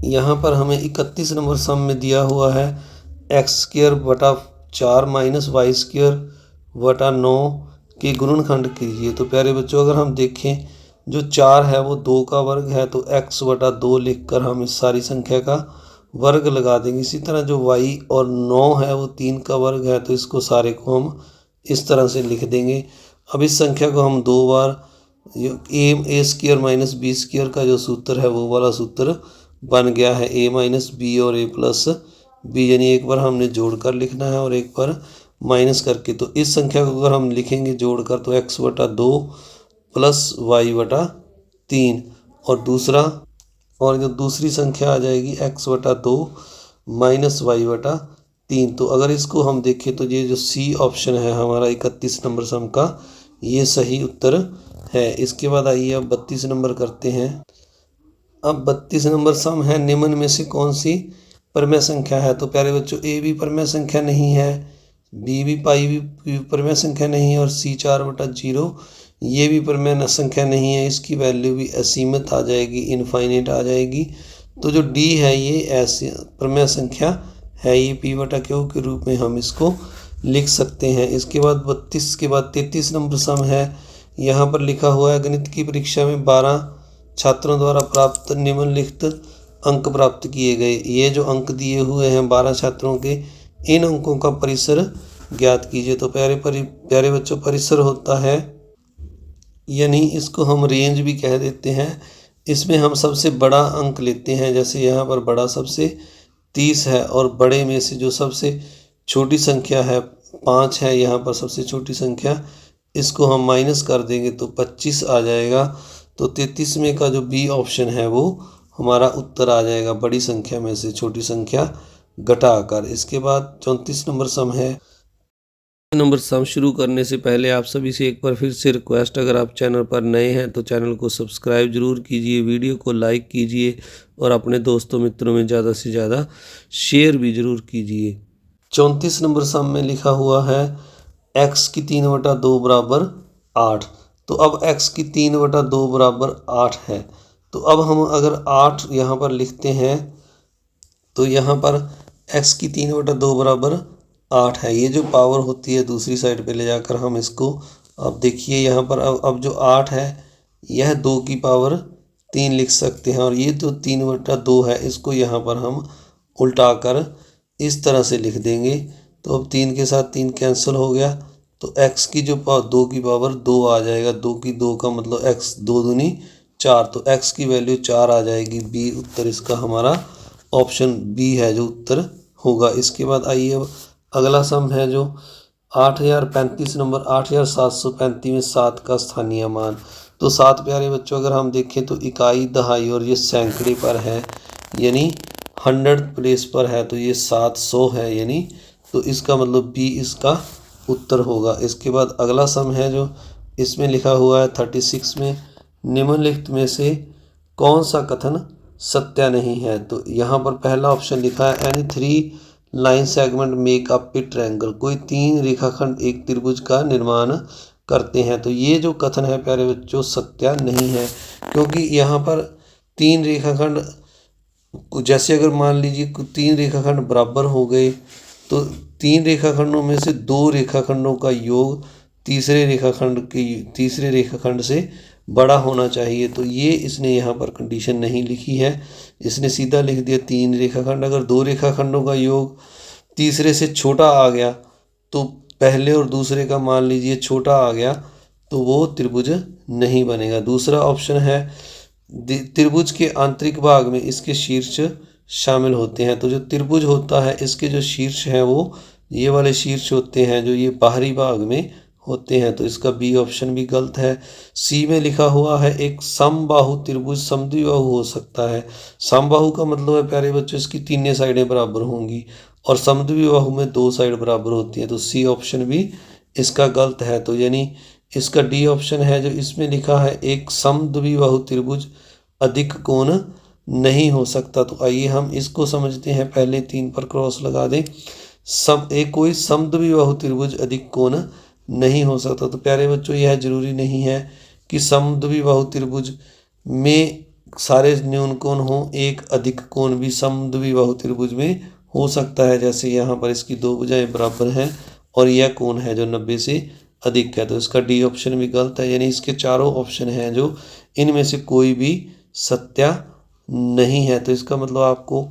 यहाँ पर हमें 31 नंबर सम में दिया हुआ है x² बटा 4 माइनस y² बटा 9 के गुणनखंड कीजिए। तो प्यारे बच्चों, अगर हम देखें, जो 4 है वो 2 का वर्ग है, तो x बटा 2 लिख कर हम इस सारी संख्या का वर्ग लगा देंगे। इसी तरह जो y और 9 है वो 3 का वर्ग है, तो इसको सारे को हम इस तरह से लिख देंगे। अब इस संख्या को हम 2 बार a² माइनस b² का जो सूत्र है वो वाला सूत्र बन गया है, a माइनस बी और a प्लस बी, यानी एक बार हमने जोड़कर लिखना है और एक बार माइनस करके। तो इस संख्या को अगर हम लिखेंगे जोड़कर, तो x बटा 2 प्लस y बटा 3, और जो दूसरी संख्या आ जाएगी x बटा 2 माइनस y बटा 3। तो अगर इसको हम देखें तो ये जो C ऑप्शन है हमारा 31 नंबर सम का, ये सही उत्तर है। इसके बाद आइए अब 32 नंबर करते हैं। अब 32 नंबर सम है, निम्न में से कौन सी परमेय संख्या है। तो प्यारे बच्चों, A भी परमेय संख्या नहीं है, B भी पाई भी परमेय संख्या नहीं है, और C 4 बटा 0 ये भी परमेय संख्या नहीं है। इसकी वैल्यू भी असीमित आ जाएगी, इनफाइनाइट आ जाएगी। तो जो D है ये ऐसी परमेय संख्या है, ये P बटा Q के रूप में हम इसको लिख सकते हैं। इसके बाद 32 के बाद 33 नंबर सम है। यहाँ पर लिखा हुआ है, गणित की परीक्षा में 12 छात्रों द्वारा प्राप्त निम्नलिखित अंक प्राप्त किए गए। ये जो अंक दिए हुए हैं 12 छात्रों के, इन अंकों का परिसर ज्ञात कीजिए। तो प्यारे बच्चों, परिसर होता है, यानी इसको हम रेंज भी कह देते हैं। इसमें हम सबसे बड़ा अंक लेते हैं, जैसे यहाँ पर बड़ा सबसे 30 है, और बड़े में से जो सबसे छोटी संख्या है 5 है, यहाँ पर सबसे छोटी संख्या, इसको हम माइनस कर देंगे तो 25 आ जाएगा। तो 33 में का जो B ऑप्शन है वो हमारा उत्तर आ जाएगा, बड़ी संख्या में से छोटी संख्या घटाकर। इसके बाद 34 नंबर सम है। नंबर सम शुरू करने से पहले आप सभी से एक बार फिर से रिक्वेस्ट, अगर आप चैनल पर नए हैं तो चैनल को सब्सक्राइब जरूर कीजिए, वीडियो को लाइक कीजिए और अपने दोस्तों मित्रों में ज़्यादा से ज़्यादा शेयर भी जरूर कीजिए। 34 नंबर सम में लिखा हुआ है x की 3 बटा 2 बराबर 8। तो अब x की 3 बटा 2 बराबर 8 है। तो अब हम अगर 8 यहाँ पर लिखते हैं, तो यहाँ पर x की 3 बटा 2 बराबर 8 है। ये जो पावर होती है दूसरी साइड पे ले जाकर हम इसको, अब देखिए यहाँ पर अब जो 8 है यह 2 की पावर 3 लिख सकते हैं, और ये जो 3 बटा 2 है इसको यहाँ पर हम उल्टा कर इस तरह से लिख देंगे। तो अब 3 के साथ 3 कैंसिल हो गया, तो x की जो 2 की पावर 2 आ जाएगा। 2 की 2 का मतलब x 2 दूनी 4, तो x की वैल्यू 4 आ जाएगी। B उत्तर इसका हमारा ऑप्शन B है जो उत्तर होगा। इसके बाद आइए अब अगला सम है जो 8035 नंबर 8735 में 7 का स्थानीय मान। तो 7 प्यारे बच्चों, अगर हम देखें तो इकाई, दहाई और ये सैकड़े पर है, यानी 100 प्लेस पर है, तो ये 700 है, यानी तो इसका मतलब B इसका उत्तर होगा। इसके बाद अगला सम है जो इसमें लिखा हुआ है 36 में, निम्नलिखित में से कौन सा कथन सत्या नहीं है। तो यहाँ पर पहला ऑप्शन लिखा है any 3 line segment make up ए ट्रायंगल, कोई 3 रेखाखंड एक त्रिभुज का निर्माण करते हैं। तो ये जो कथन है प्यारे बच्चों सत्या नहीं है, क्योंकि यहाँ पर 3 रेखाखंड, जैसे अगर मान लीजिए 3 रेखाखंड बराबर हो गए तो 3 रेखाखंडों में से 2 रेखाखंडों का योग तीसरे रेखाखंड से बड़ा होना चाहिए। तो ये इसने यहाँ पर कंडीशन नहीं लिखी है, इसने सीधा लिख दिया 3 रेखाखंड। अगर 2 रेखाखंडों का योग तीसरे से छोटा आ गया तो पहले और दूसरे का मान लीजिए छोटा आ गया तो वो त्रिभुज नहीं बनेगा। दूसरा ऑप्शन है त्रिभुज के आंतरिक भाग में इसके शीर्ष शामिल होते हैं। तो जो त्रिभुज होता है इसके जो शीर्ष हैं वो ये वाले शीर्ष होते हैं जो ये बाहरी भाग में होते हैं। तो इसका बी ऑप्शन भी गलत है। सी में लिखा हुआ है एक समबाहु त्रिभुज समद्विबाहु हो सकता है। समबाहु का मतलब है प्यारे बच्चों इसकी तीनों साइडें बराबर होंगी और समद्विबाहु में 2 साइड बराबर होती हैं। तो सी ऑप्शन भी इसका गलत है। तो यानी इसका डी ऑप्शन है जो इसमें लिखा है एक समद्विबाहु त्रिभुज अधिक कोण नहीं हो सकता। तो आइए हम इसको समझते हैं, पहले 3 पर क्रॉस लगा दें। कोई समद्विबाहु त्रिभुज अधिक कोण नहीं हो सकता। तो प्यारे बच्चों यह जरूरी नहीं है कि समद्विबाहु त्रिभुज में सारे न्यून कोण हो, एक अधिक कोण भी समद्विबाहु त्रिभुज में हो सकता है। जैसे यहाँ पर इसकी 2 भुजाएं बराबर हैं और यह कोण है जो 90 से अधिक है। तो इसका डी ऑप्शन भी गलत है, यानी इसके चारों ऑप्शन हैं जो इनमें से कोई भी सत्या नहीं है। तो इसका मतलब आपको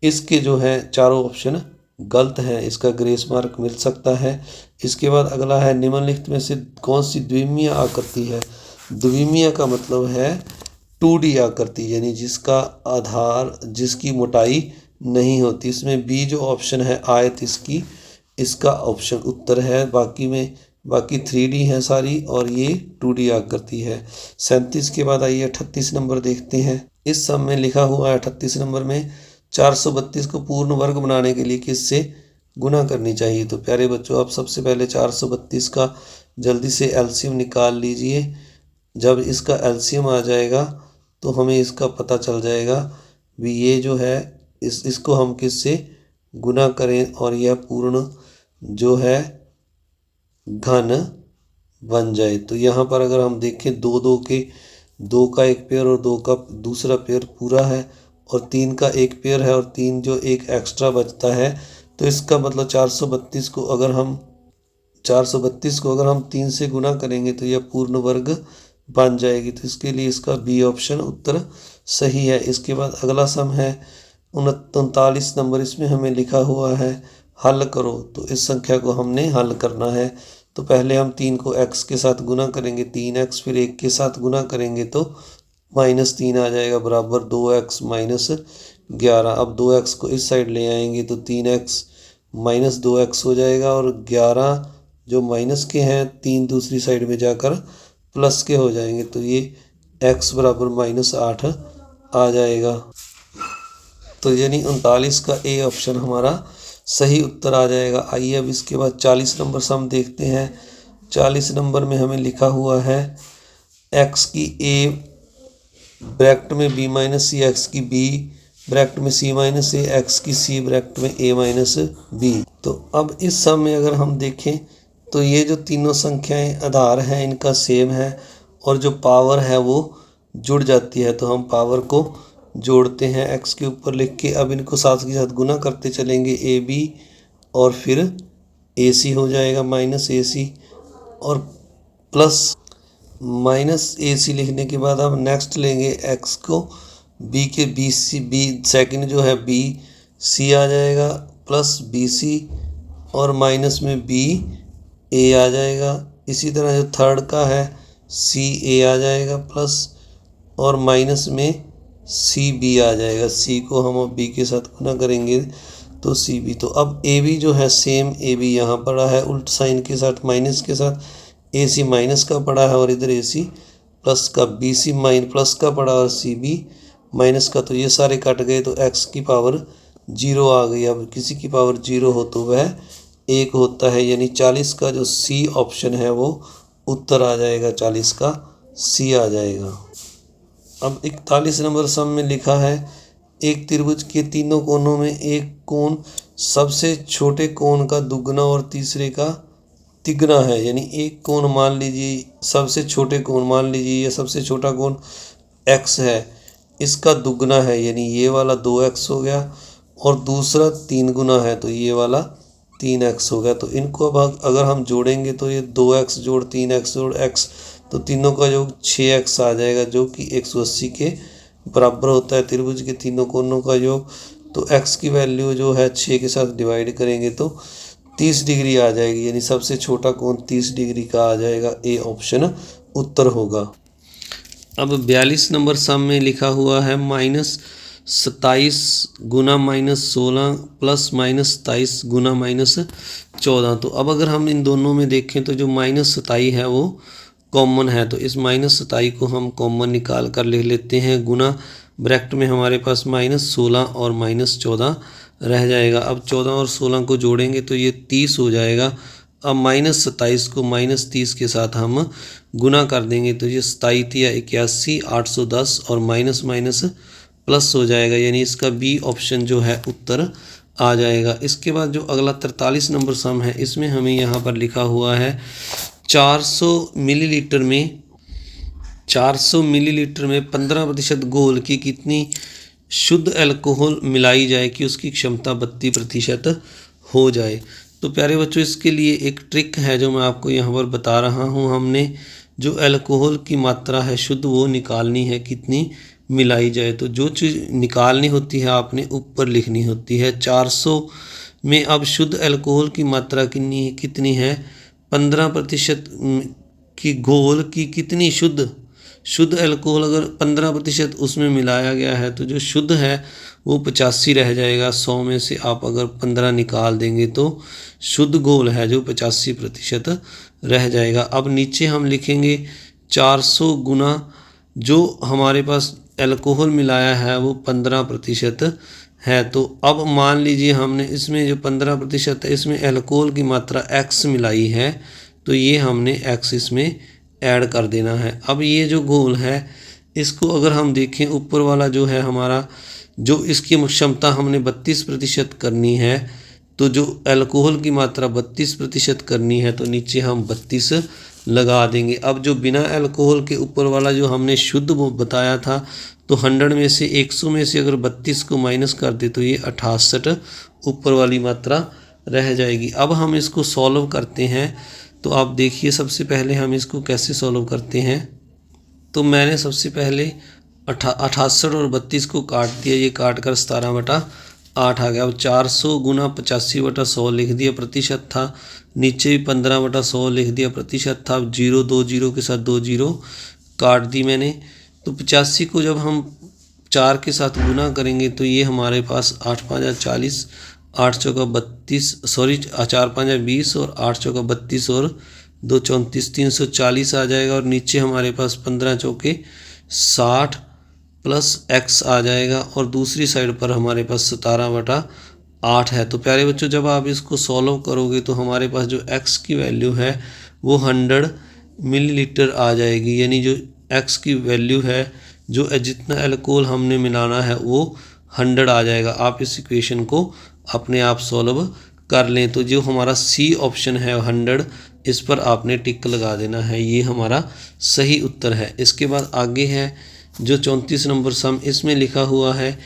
इसके जो है चारों ऑप्शन गलत हैं, इसका ग्रेस मार्क मिल सकता है। इसके बाद अगला है निम्नलिखित में से कौन सी द्विमीय आकृति है। द्विमीय का मतलब है 2D आकृति, यानी जिसका आधार जिसकी मोटाई नहीं होती। इसमें बी जो ऑप्शन है आयत इसका ऑप्शन उत्तर है। बाकी 3D है सारी और ये 2D आकृति है। 37 के बाद आइए 38 नंबर देखते हैं। इस सम में लिखा हुआ है 38 नंबर में 432 को पूर्ण वर्ग बनाने के लिए किससे गुना करनी चाहिए। तो प्यारे बच्चों आप सबसे पहले 432 का जल्दी से एलसीएम निकाल लीजिए। जब इसका एलसीएम आ जाएगा तो हमें इसका पता चल जाएगा भी ये जो है इसको हम किससे गुना करें और यह पूर्ण जो है घन बन जाए। तो यहाँ पर अगर हम देखें 2 का एक पेयर और 2 का दूसरा पेयर पूरा है और 3 का एक पेयर है और 3 जो एक एक्स्ट्रा बचता है। तो इसका मतलब 432 को अगर हम 3 से गुना करेंगे तो यह पूर्ण वर्ग बन जाएगी। तो इसके लिए इसका बी ऑप्शन उत्तर सही है। इसके बाद अगला सम है 39 नंबर, इसमें हमें लिखा हुआ है हल करो। तो इस संख्या को हमने हल करना है। तो पहले हम 3 को x के साथ गुना करेंगे 3x, फिर 1 के साथ गुना करेंगे तो -3 आ जाएगा बराबर 2x - 11। अब 2x को इस साइड ले आएंगे तो 3x - 2x हो जाएगा और 11 जो माइनस के हैं 3 दूसरी साइड में जाकर प्लस के हो जाएंगे। तो ये x बराबर -8 आ जाएगा। तो यानी 39 का ए ऑप्शन हमारा सही उत्तर आ जाएगा। आइए अब इसके बाद 40 नंबर सम देखते हैं। 40 नंबर में हमें लिखा हुआ है x की a ब्रैकेट में b - c, x की b ब्रैकेट में c - a, x की c ब्रैकेट में a - b। तो अब इस सम में अगर हम देखें तो ये जो तीनों संख्याएं आधार हैं इनका सेम है और जो पावर है वो जुड़ जाती है। तो हम पावर को जोड़ते हैं x के ऊपर लिख के। अब इनको साथ के साथ गुना करते चलेंगे ab और फिर ac हो जाएगा -ac और प्लस -ac लिखने के बाद हम नेक्स्ट लेंगे x को b के b सेकंड जो है bc आ जाएगा प्लस bc और माइनस में ba आ जाएगा। इसी तरह जो थर्ड का है ca आ जाएगा प्लस और माइनस में cb आ जाएगा। c को हम अब b के साथ गुना करेंगे तो cb। तो अब ab जो है सेम ab यहाँ पड़ा है उल्ट साइन के साथ माइनस के साथ, ac माइनस का पड़ा है और इधर ac प्लस का, bc प्लस का पड़ा और cb माइनस का। तो ये सारे कट गए तो x की पावर 0 आ गई। अब किसी की पावर 0 हो तो वह 1 होता है, यानी 40 का जो सी ऑप्शन है वो उत्तर आ जाएगा, 40 का सी आ जाएगा। अब 41 नंबर सम में लिखा है एक त्रिभुज के तीनों कोनों में एक कोण सबसे छोटे कोण का दुगना और तीसरे का तिगुना है। यानी एक कोण मान लीजिए, सबसे छोटे कोण मान लीजिए, या सबसे छोटा कोण x है, इसका दुगना है, यानी ये वाला 2x हो गया, और दूसरा 3 गुना है तो ये वाला 3x हो गया। तो इनको अब अगर हम जोड़ेंगे तो ये 2x जोड़ 3x जोड़ x, तो तीनों का योग 6x आ जाएगा, जो कि 180 के बराबर होता है त्रिभुज के तीनों कोनों का योग। तो x की वैल्यू जो है 6 के साथ डिवाइड करेंगे तो 30 डिग्री आ जाएगी, यानी सबसे छोटा कोण 30 डिग्री का आ जाएगा। ए ऑप्शन उत्तर होगा। अब 42 नंबर सम में लिखा हुआ है -27 गुना -16 प्लस -27 गुना -14। तो अब अगर हम इन दोनों में देखें तो जो -27 है वो कॉमन है, तो इस -27 को हम कॉमन निकाल कर लिख लेते हैं। गुना ब्रैकेट में हमारे पास -16 और -14 रह जाएगा। अब 14 और 16 को जोड़ेंगे तो ये 30 हो जाएगा। अब -27 को -30 के साथ हम गुना कर देंगे तो ये 27 या 81 810 और माइनस माइनस प्लस हो जाएगा, यानी इसका बी ऑप्शन जो है उत्तर आ जाएगा। इसके बाद जो अगला 43 नंबर सम है, इसमें हमें यहाँ पर लिखा हुआ है 400 मिलीलीटर में 15% घोल की कितनी शुद्ध अल्कोहल मिलाई जाए कि उसकी क्षमता 32% हो जाए। तो प्यारे बच्चों, इसके लिए एक ट्रिक है जो मैं आपको यहाँ पर बता रहा हूँ। हमने जो अल्कोहल की मात्रा है शुद्ध वो निकालनी है कितनी मिलाई जाए। तो जो चीज़ निकालनी होती है आपने ऊपर लिखनी होती है। 400 में अब शुद्ध अल्कोहल की मात्रा कितनी है 15% की घोल की कितनी शुद्ध अल्कोहल अगर 15% उसमें मिलाया गया है तो जो शुद्ध है वो 85 रह जाएगा। 100 में से आप अगर 15 निकाल देंगे तो शुद्ध घोल है जो 85% रह जाएगा। अब नीचे हम लिखेंगे 400 गुना जो हमारे पास अल्कोहल मिलाया है वो 15% है। तो अब मान लीजिए हमने इसमें जो 15% है इसमें अल्कोहल की मात्रा x मिलाई है, तो ये हमने x इसमें ऐड कर देना है। अब ये जो घोल है इसको अगर हम देखें, ऊपर वाला जो है हमारा, जो इसकी क्षमता हमने 32% करनी है, तो जो अल्कोहल की मात्रा 32% करनी है तो नीचे हम 32 लगा देंगे। अब जो बिना अल्कोहल के ऊपर वाला जो हमने शुद्ध वो बताया था, तो 100 में से 100 में से अगर 32 को माइनस कर दे तो ये 68 ऊपर वाली मात्रा रह जाएगी। अब हम इसको सॉल्व करते हैं, तो आप देखिए सबसे पहले हम इसको कैसे सॉल्व करते हैं। तो मैंने सबसे पहले 68 और 32 को काट दिया, ये काट कर 17/8 आ गया। अब 400 गुना 85/100 लिख दिया, प्रतिशत था, नीचे भी 15/100 लिख दिया, प्रतिशत था। अब 0 2 0 के साथ 2 0 काट दी मैंने। तो 85 को जब हम 4 के साथ गुना करेंगे तो ये हमारे पास 8 5 40, 8 चौका 32, सॉरी 4 5 20 और 8 चौका 32 और 2 34, 340 आ जाएगा। और नीचे हमारे पास 15 चौके 60 प्लस x आ जाएगा, और दूसरी साइड पर हमारे पास 17/8 है। तो प्यारे बच्चों, जब आप इसको सॉल्व करोगे तो हमारे पास जो x की वैल्यू है वो 100 मिलीलीटर आ जाएगी, यानी जो x की वैल्यू है, जो जितना अल्कोहल हमने मिलाना है वो 100 आ जाएगा। आप इस इक्वेशन को अपने आप सॉल्व कर लें। तो जो हमारा सी ऑप्शन है 100, इस पर आपने टिक लगा देना है, ये हमारा सही उत्तर है। इसके बाद आगे है जो 34 नंबर सम, इसमें लिखा हुआ है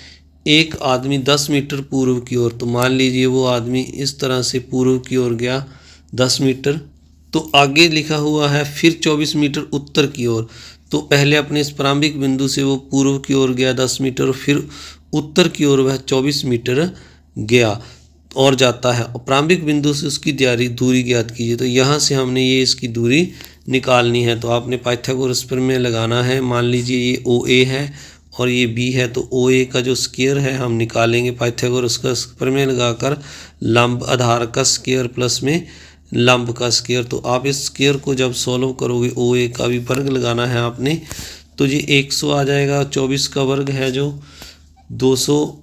एक आदमी 10 मीटर पूर्व की ओर, तो मान लीजिए वो आदमी इस तरह से पूर्व की ओर गया 10 मीटर, तो आगे लिखा हुआ है फिर 24 मीटर उत्तर की ओर। तो पहले अपने इस प्रारंभिक बिंदु से वो पूर्व की ओर गया 10 मीटर, फिर उत्तर की ओर वह 24 मीटर गया और जाता है, और प्रारंभिक बिंदु से उसकी दूरी ज्ञात कीजिए। तो यहाँ से हमने ये इसकी दूरी निकालनी है, तो आपने पाइथागोरस प्रमेय लगाना है। मान लीजिए ये OA है और ये B है, तो OA का जो स्क्वायर है हम निकालेंगे पाइथागोरस का प्रमेय लगाकर, लंब आधार का स्क्वायर प्लस में लंब का स्क्वायर। तो आप इस स्क्वायर को जब सॉल्व करोगे, OA का भी वर्ग लगाना है आपने, तो ये 100 आ जाएगा। 24 का वर्ग है जो 200,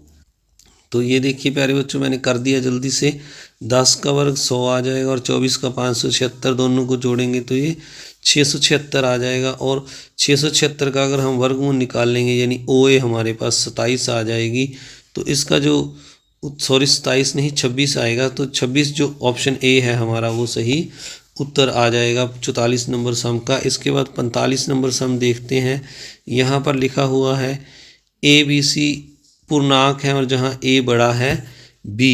तो ये देखिए प्यारे बच्चों मैंने कर दिया जल्दी से। 10 का वर्ग 100 आ जाएगा, और 24 का 576, दोनों को जोड़ेंगे तो ये 676 आ जाएगा। और 676 का अगर हम वर्गमूल निकाल लेंगे यानी OA हमारे पास 27 आ जाएगी। तो इसका जो 27 नहीं 26 आएगा। तो 26 जो ऑप्शन ए है हमारा वो सही उत्तर आ जाएगा 44 नंबर सम का। इसके बाद 45 नंबर सम देखते हैं। यहाँ पर लिखा हुआ है ABC पूर्णांक है और जहाँ A बड़ा है B,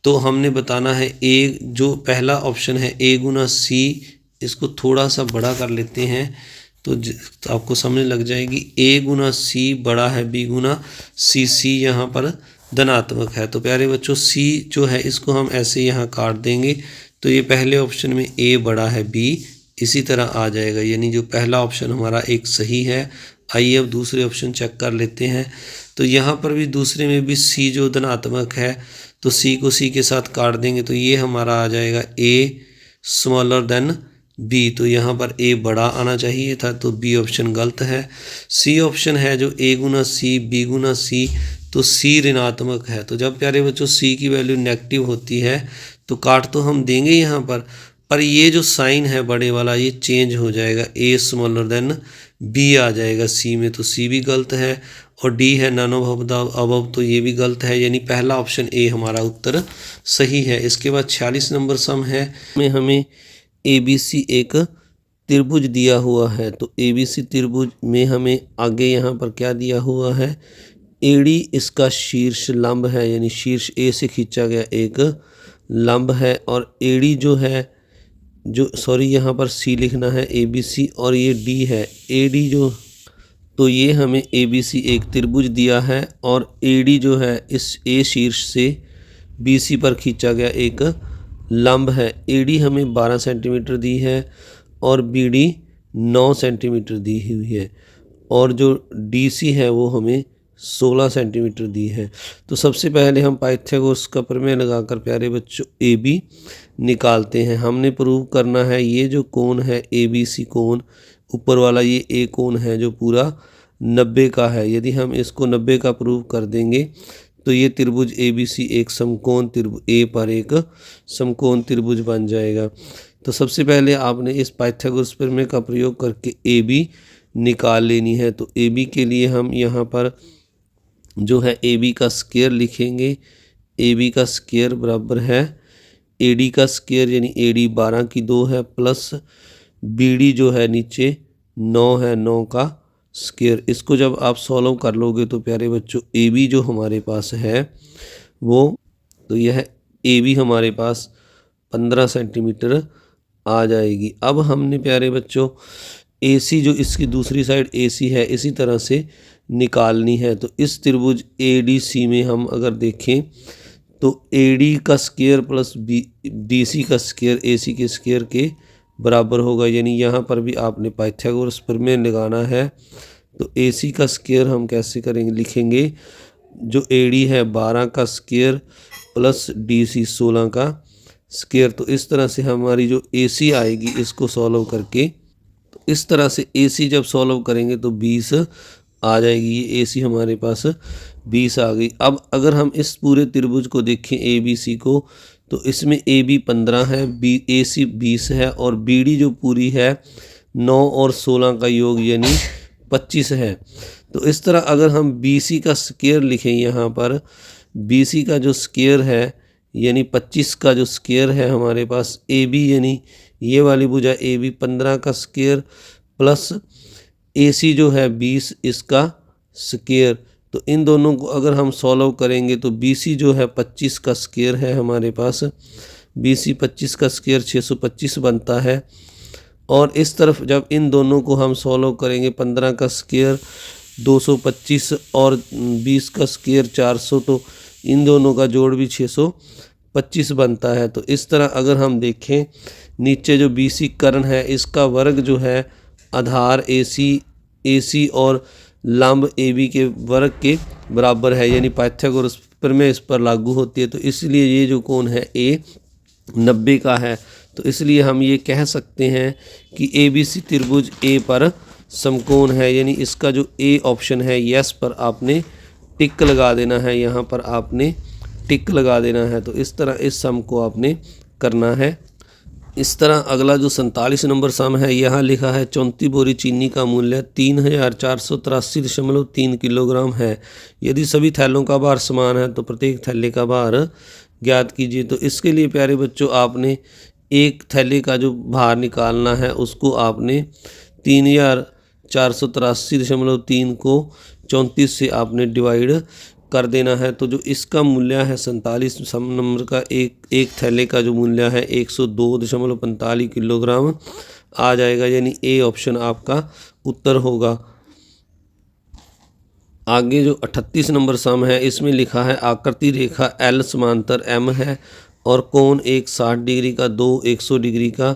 तो हमने बताना है A जो पहला ऑप्शन है A गुना C, इसको थोड़ा सा बड़ा कर लेते हैं तो आपको समझ लग जाएगी। A गुना C बड़ा है B गुना C यहाँ पर धनात्मक है। तो प्यारे बच्चों C जो है इसको हम ऐसे यहाँ काट देंगे तो ये पहले ऑप्शन में A बड़ा है B इसी तरह आ जाएगा, यानी जो पहला ऑप्शन हमारा एक सही है। आइए अब दूसरे ऑप्शन चेक कर लेते हैं। तो यहाँ पर भी दूसरे में भी C जो धनात्मक है तो C को C के साथ काट देंगे तो ये हमारा आ जाएगा A स्मॉलर देन B। तो यहाँ पर A बड़ा आना चाहिए था तो B ऑप्शन गलत है। C ऑप्शन है जो A Guna C B Guna C, तो C ऋणात्मक है। तो जब प्यारे बच्चों C की वैल्यू नेगेटिव होती है तो काट तो हम देंगे यहाँ पर ये जो साइन है बड़े वाला ये चेंज हो जाएगा, A स्मॉलर देन B आ जाएगा C में, तो C भी गलत है। और D है नन ऑफ द अबव, तो ये भी गलत है, यानी पहला ऑप्शन A हमारा उत्तर सही है। इसके बाद 46 नंबर सम है में हमें ABC एक त्रिभुज दिया हुआ है। तो ABC त्रिभुज में हमें आगे यहाँ पर क्या दिया हुआ है, AD इसका शीर्ष लंब है, यानी शीर्ष A से खींचा गया एक लंब है। और AD जो है यहाँ पर C लिखना है ABC और ये D है AD जो, तो ये हमें ABC एक त्रिभुज दिया है और AD जो है इस A शीर्ष से BC पर खींचा गया एक लंब है। AD हमें 12 सेंटीमीटर दी है और BD 9 सेंटीमीटर दी हुई है और जो DC है वो हमें 16 सेंटीमीटर दी है। तो सबसे पहले हम पाइथागोरस का प्रमेय लगाकर प्यारे बच्चों AB निकालते हैं। हमने प्रूव करना है ये जो कोण है ABC कोण ऊपर वाला, ये A कोण है जो पूरा 90 का है। यदि हम इसको 90 का प्रूव कर देंगे तो ये त्रिभुज ABC एक समकोण त्रिभुज A पर एक समकोण त्रिभुज बन जाएगा। तो सबसे पहले आपने इस पाइथागोरस प्रमेय का प्रयोग करके AB निकाल लेनी है। तो AB के लिए हम यहाँ पर जो है AB का स्क्वायर लिखेंगे। AB का स्क्वायर बराबर है AD का स्क्वायर, यानी AD 12 की 2 है प्लस BD जो है नीचे 9 है 9 का स्क्वायर। इसको जब आप सॉल्व कर लोगे तो प्यारे बच्चों AB जो हमारे पास है वो, तो यह AB हमारे पास 15 सेंटीमीटर आ जाएगी। अब हमने प्यारे बच्चों AC जो इसकी दूसरी साइड AC है इसी तरह से निकालनी है। तो इस त्रिभुज ADC में हम अगर देखें तो AD का स्क्वायर प्लस BC का स्क्वायर AC के स्क्वायर के बराबर होगा, यानी यहाँ पर भी आपने पाइथागोरस प्रमेय लगाना है। तो AC का स्क्वायर हम कैसे करेंगे, लिखेंगे जो AD है 12 का स्क्वायर प्लस DC 16 का स्क्वायर। तो इस तरह से हमारी जो AC आएगी इसको सॉल्व करके, तो इस तरह से AC जब सॉल्व करेंगे तो 20 आ जाएगी। ये AC हमारे पास 20 आ गई। अब अगर हम इस पूरे त्रिभुज को देखें ABC को, तो इसमें AB 15 है, AC 20 है और BD जो पूरी है 9 और 16 का योग यानी 25 है। तो इस तरह अगर हम BC का स्क्वायर लिखें, यहाँ पर BC का जो स्क्वायर है यानी 25 का जो स्क्वायर है हमारे पास AB, यानी ये वाली भुजा AB 15 का स्क्वायर प्लस AC जो है 20 इसका स्क्वायर। तो इन दोनों को अगर हम सॉल्व करेंगे तो BC जो है 25 का स्क्वायर है हमारे पास, BC 25 का स्क्वायर 625 बनता है। और इस तरफ जब इन दोनों को हम सॉल्व करेंगे 15 का स्क्वायर 225 और 20 का स्क्वायर 400, तो इन दोनों का जोड़ भी 625 बनता है। तो इस तरह अगर हम देखें नीचे जो BC कर्ण है इसका वर्ग जो है आधार AC और लंब AB के वर्ग के बराबर है, यानी पाइथागोरस प्रमेय इस पर लागू होती है। तो इसलिए ये जो कोण है A 90 का है। तो इसलिए हम ये कह सकते हैं कि ABC त्रिभुज A पर समकोण है, यानी इसका जो A ऑप्शन है यस पर आपने टिक लगा देना है, यहाँ पर आपने टिक लगा देना है। तो इस तरह इस सम को आपने करना है। इस तरह अगला जो 47 नंबर सम है, यहाँ लिखा है 34 बोरी चीनी का मूल्य 3483.3 किलोग्राम है। यदि सभी थैलों का भार समान है तो प्रत्येक थैले का भार ज्ञात कीजिए। तो इसके लिए प्यारे बच्चों आपने एक थैले का जो भार निकालना है उसको आपने 3483.3 को 34 से आपने डिवाइड कर देना है। तो जो इसका मूल्य है 47 नंबर का एक थैले का जो मूल्य है 102.45 किलोग्राम आ जाएगा, यानी ए ऑप्शन आपका उत्तर होगा। आगे जो 38 नंबर सम है, इसमें लिखा है आकृति रेखा एल समांतर एम है और कोण एक 60 डिग्री का, दो 100 डिग्री का,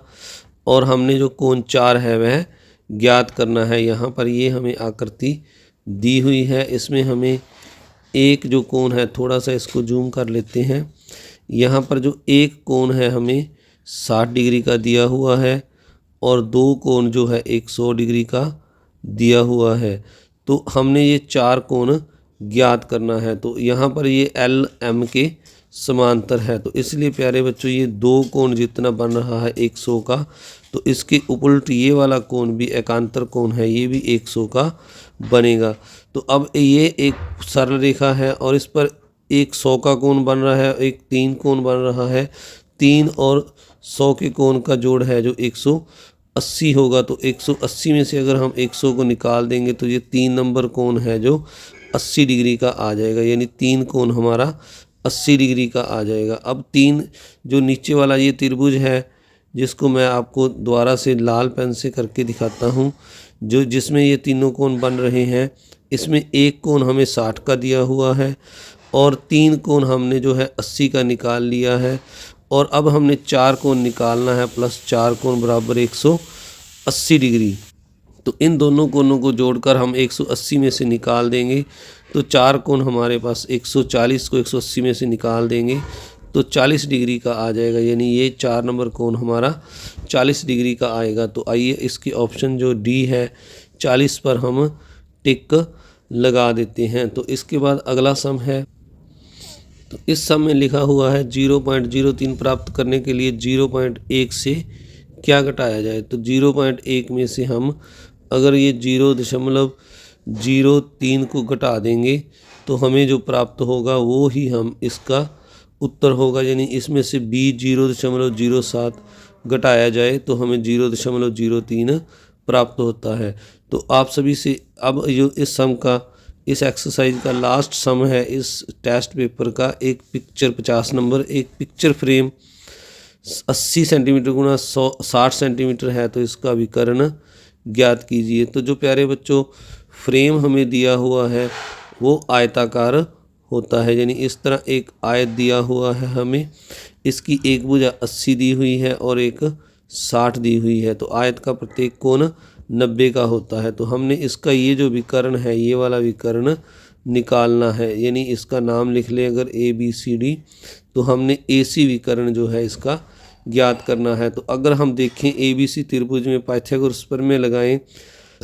और हमने जो कोण 4 है वह ज्ञात करना है। यहाँ पर ये हमें आकृति दी हुई है। इसमें हमें एक जो कोण है, थोड़ा सा इसको जूम कर लेते हैं, यहाँ पर जो एक कोण है हमें 60 डिग्री का दिया हुआ है और दो कोण जो है 100 डिग्री का दिया हुआ है। तो हमने ये 4 कोण ज्ञात करना है। तो यहाँ पर ये एल एम के समांतर है, तो इसलिए प्यारे बच्चों ये दो कोण जितना बन रहा है 100 का, तो इसके उल्ट ये वाला कोण भी एकांतर कोण है, ये भी 100 का बनेगा। तो अब ये एक सरल रेखा है और इस पर एक 100 का कोण बन रहा है, एक 3 कोण बन रहा है। 3 और 100 के कोण का जोड़ है जो 180 होगा। तो 180 में से अगर हम 100 को निकाल देंगे तो ये 3 नंबर कोण है जो 80 डिग्री का आ जाएगा, यानी 3 कोण हमारा 80 डिग्री का आ जाएगा। अब 3 जो नीचे वाला ये त्रिभुज है, जिसको मैं आपको दोबारा से लाल पेन से करके दिखाता हूँ, जो जिसमें ये तीनों कोण बन रहे हैं, इसमें एक कोण हमें 60 का दिया हुआ है और 3 कोण हमने जो है 80 का निकाल लिया है। और अब हमने 4 कोण निकालना है, प्लस 4 कोण बराबर 180 डिग्री। तो इन दोनों कोणों को जोड़कर हम 180 में से निकाल देंगे तो 4 कोण हमारे पास 140 को 180 में से निकाल देंगे तो 40 डिग्री का आ जाएगा, यानी ये 4 नंबर कोण हमारा 40 डिग्री का आएगा। तो आइए इसकी ऑप्शन जो डी है 40 पर हम टिक लगा देते हैं। तो इसके बाद अगला सम है, तो इस सम में लिखा हुआ है 0.03 प्राप्त करने के लिए 0.1 से क्या घटाया जाए। तो 0.1 में से हम अगर ये 0.03 को घटा देंगे तो हमें जो प्राप्त होगा वो ही हम इसका उत्तर होगा, यानी इसमें से b 0.07 घटाया जाए तो हमें 0.03 प्राप्त होता है। तो आप सभी से अब जो इस सम का, इस एक्सरसाइज का लास्ट सम है इस टेस्ट पेपर का, एक पिक्चर 50 नंबर, एक पिक्चर फ्रेम 80 सेंटीमीटर गुणा 60 सेंटीमीटर है, तो इसका विकर्ण ज्ञात कीजिए। तो जो प्यारे बच्चों फ्रेम हमें दिया हुआ है वो आयताकार होता है, यानी इस तरह एक आयत दिया हुआ है हमें, इसकी एक भुजा 80 दी हुई है और एक 60 दी हुई है। तो आयत का प्रत्येक कोण 90 का होता है। तो हमने इसका ये जो विकर्ण है, ये वाला विकर्ण निकालना है, यानी इसका नाम लिख लें अगर ABCD, तो हमने AC विकर्ण जो है इसका ज्ञात करना है। तो अगर हम देखें ABC त्रिभुज में पाइथागोरस प्रमेय लगाएं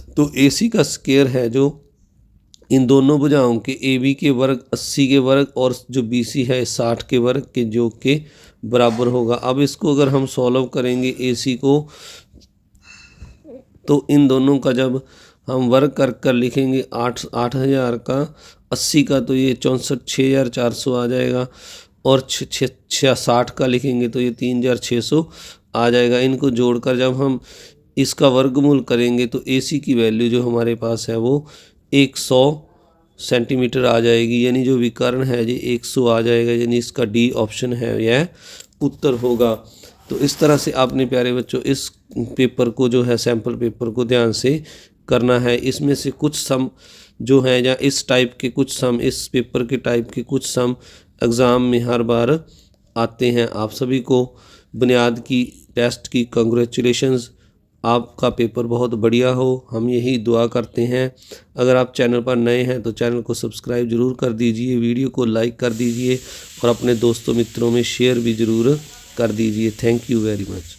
तो AC का स्क्वायर है जो इन दोनों भुजाओं के AB के वर्ग 80 के वर्ग और जो BC है 60 के वर्ग के योग के बराबर होगा। अब इसको अगर हम सॉल्व करेंगे AC को, तो इन दोनों का जब हम वर्ग कर लिखेंगे 8000 का 80 का, तो ये 64,400 आ जाएगा, और 60 का लिखेंगे तो ये 3600 आ जाएगा। इनको जोड़कर जब हम इसका वर्गमूल करेंगे तो AC की वैल्यू जो हमारे पास है वो 100 सेंटीमीटर आ जाएगी, यानी जो विकर्ण है ये 100 आ जाएगा, यानी इसका डी ऑप्शन है यह उत्तर होगा। तो इस तरह से आपने प्यारे बच्चों इस पेपर को जो है, सैम्पल पेपर को ध्यान से करना है। इसमें से कुछ सम जो है, या इस टाइप के कुछ सम, इस पेपर के टाइप के कुछ सम एग्ज़ाम में हर बार आते हैं। आप सभी को बुनियाद की टेस्ट की कंग्रेचुलेशंस, आपका पेपर बहुत बढ़िया हो, हम यही दुआ करते हैं। अगर आप चैनल पर नए हैं तो चैनल को सब्सक्राइब ज़रूर कर दीजिए, वीडियो को लाइक कर दीजिए और अपने दोस्तों मित्रों में शेयर भी ज़रूर कर दीजिए। Thank you very much.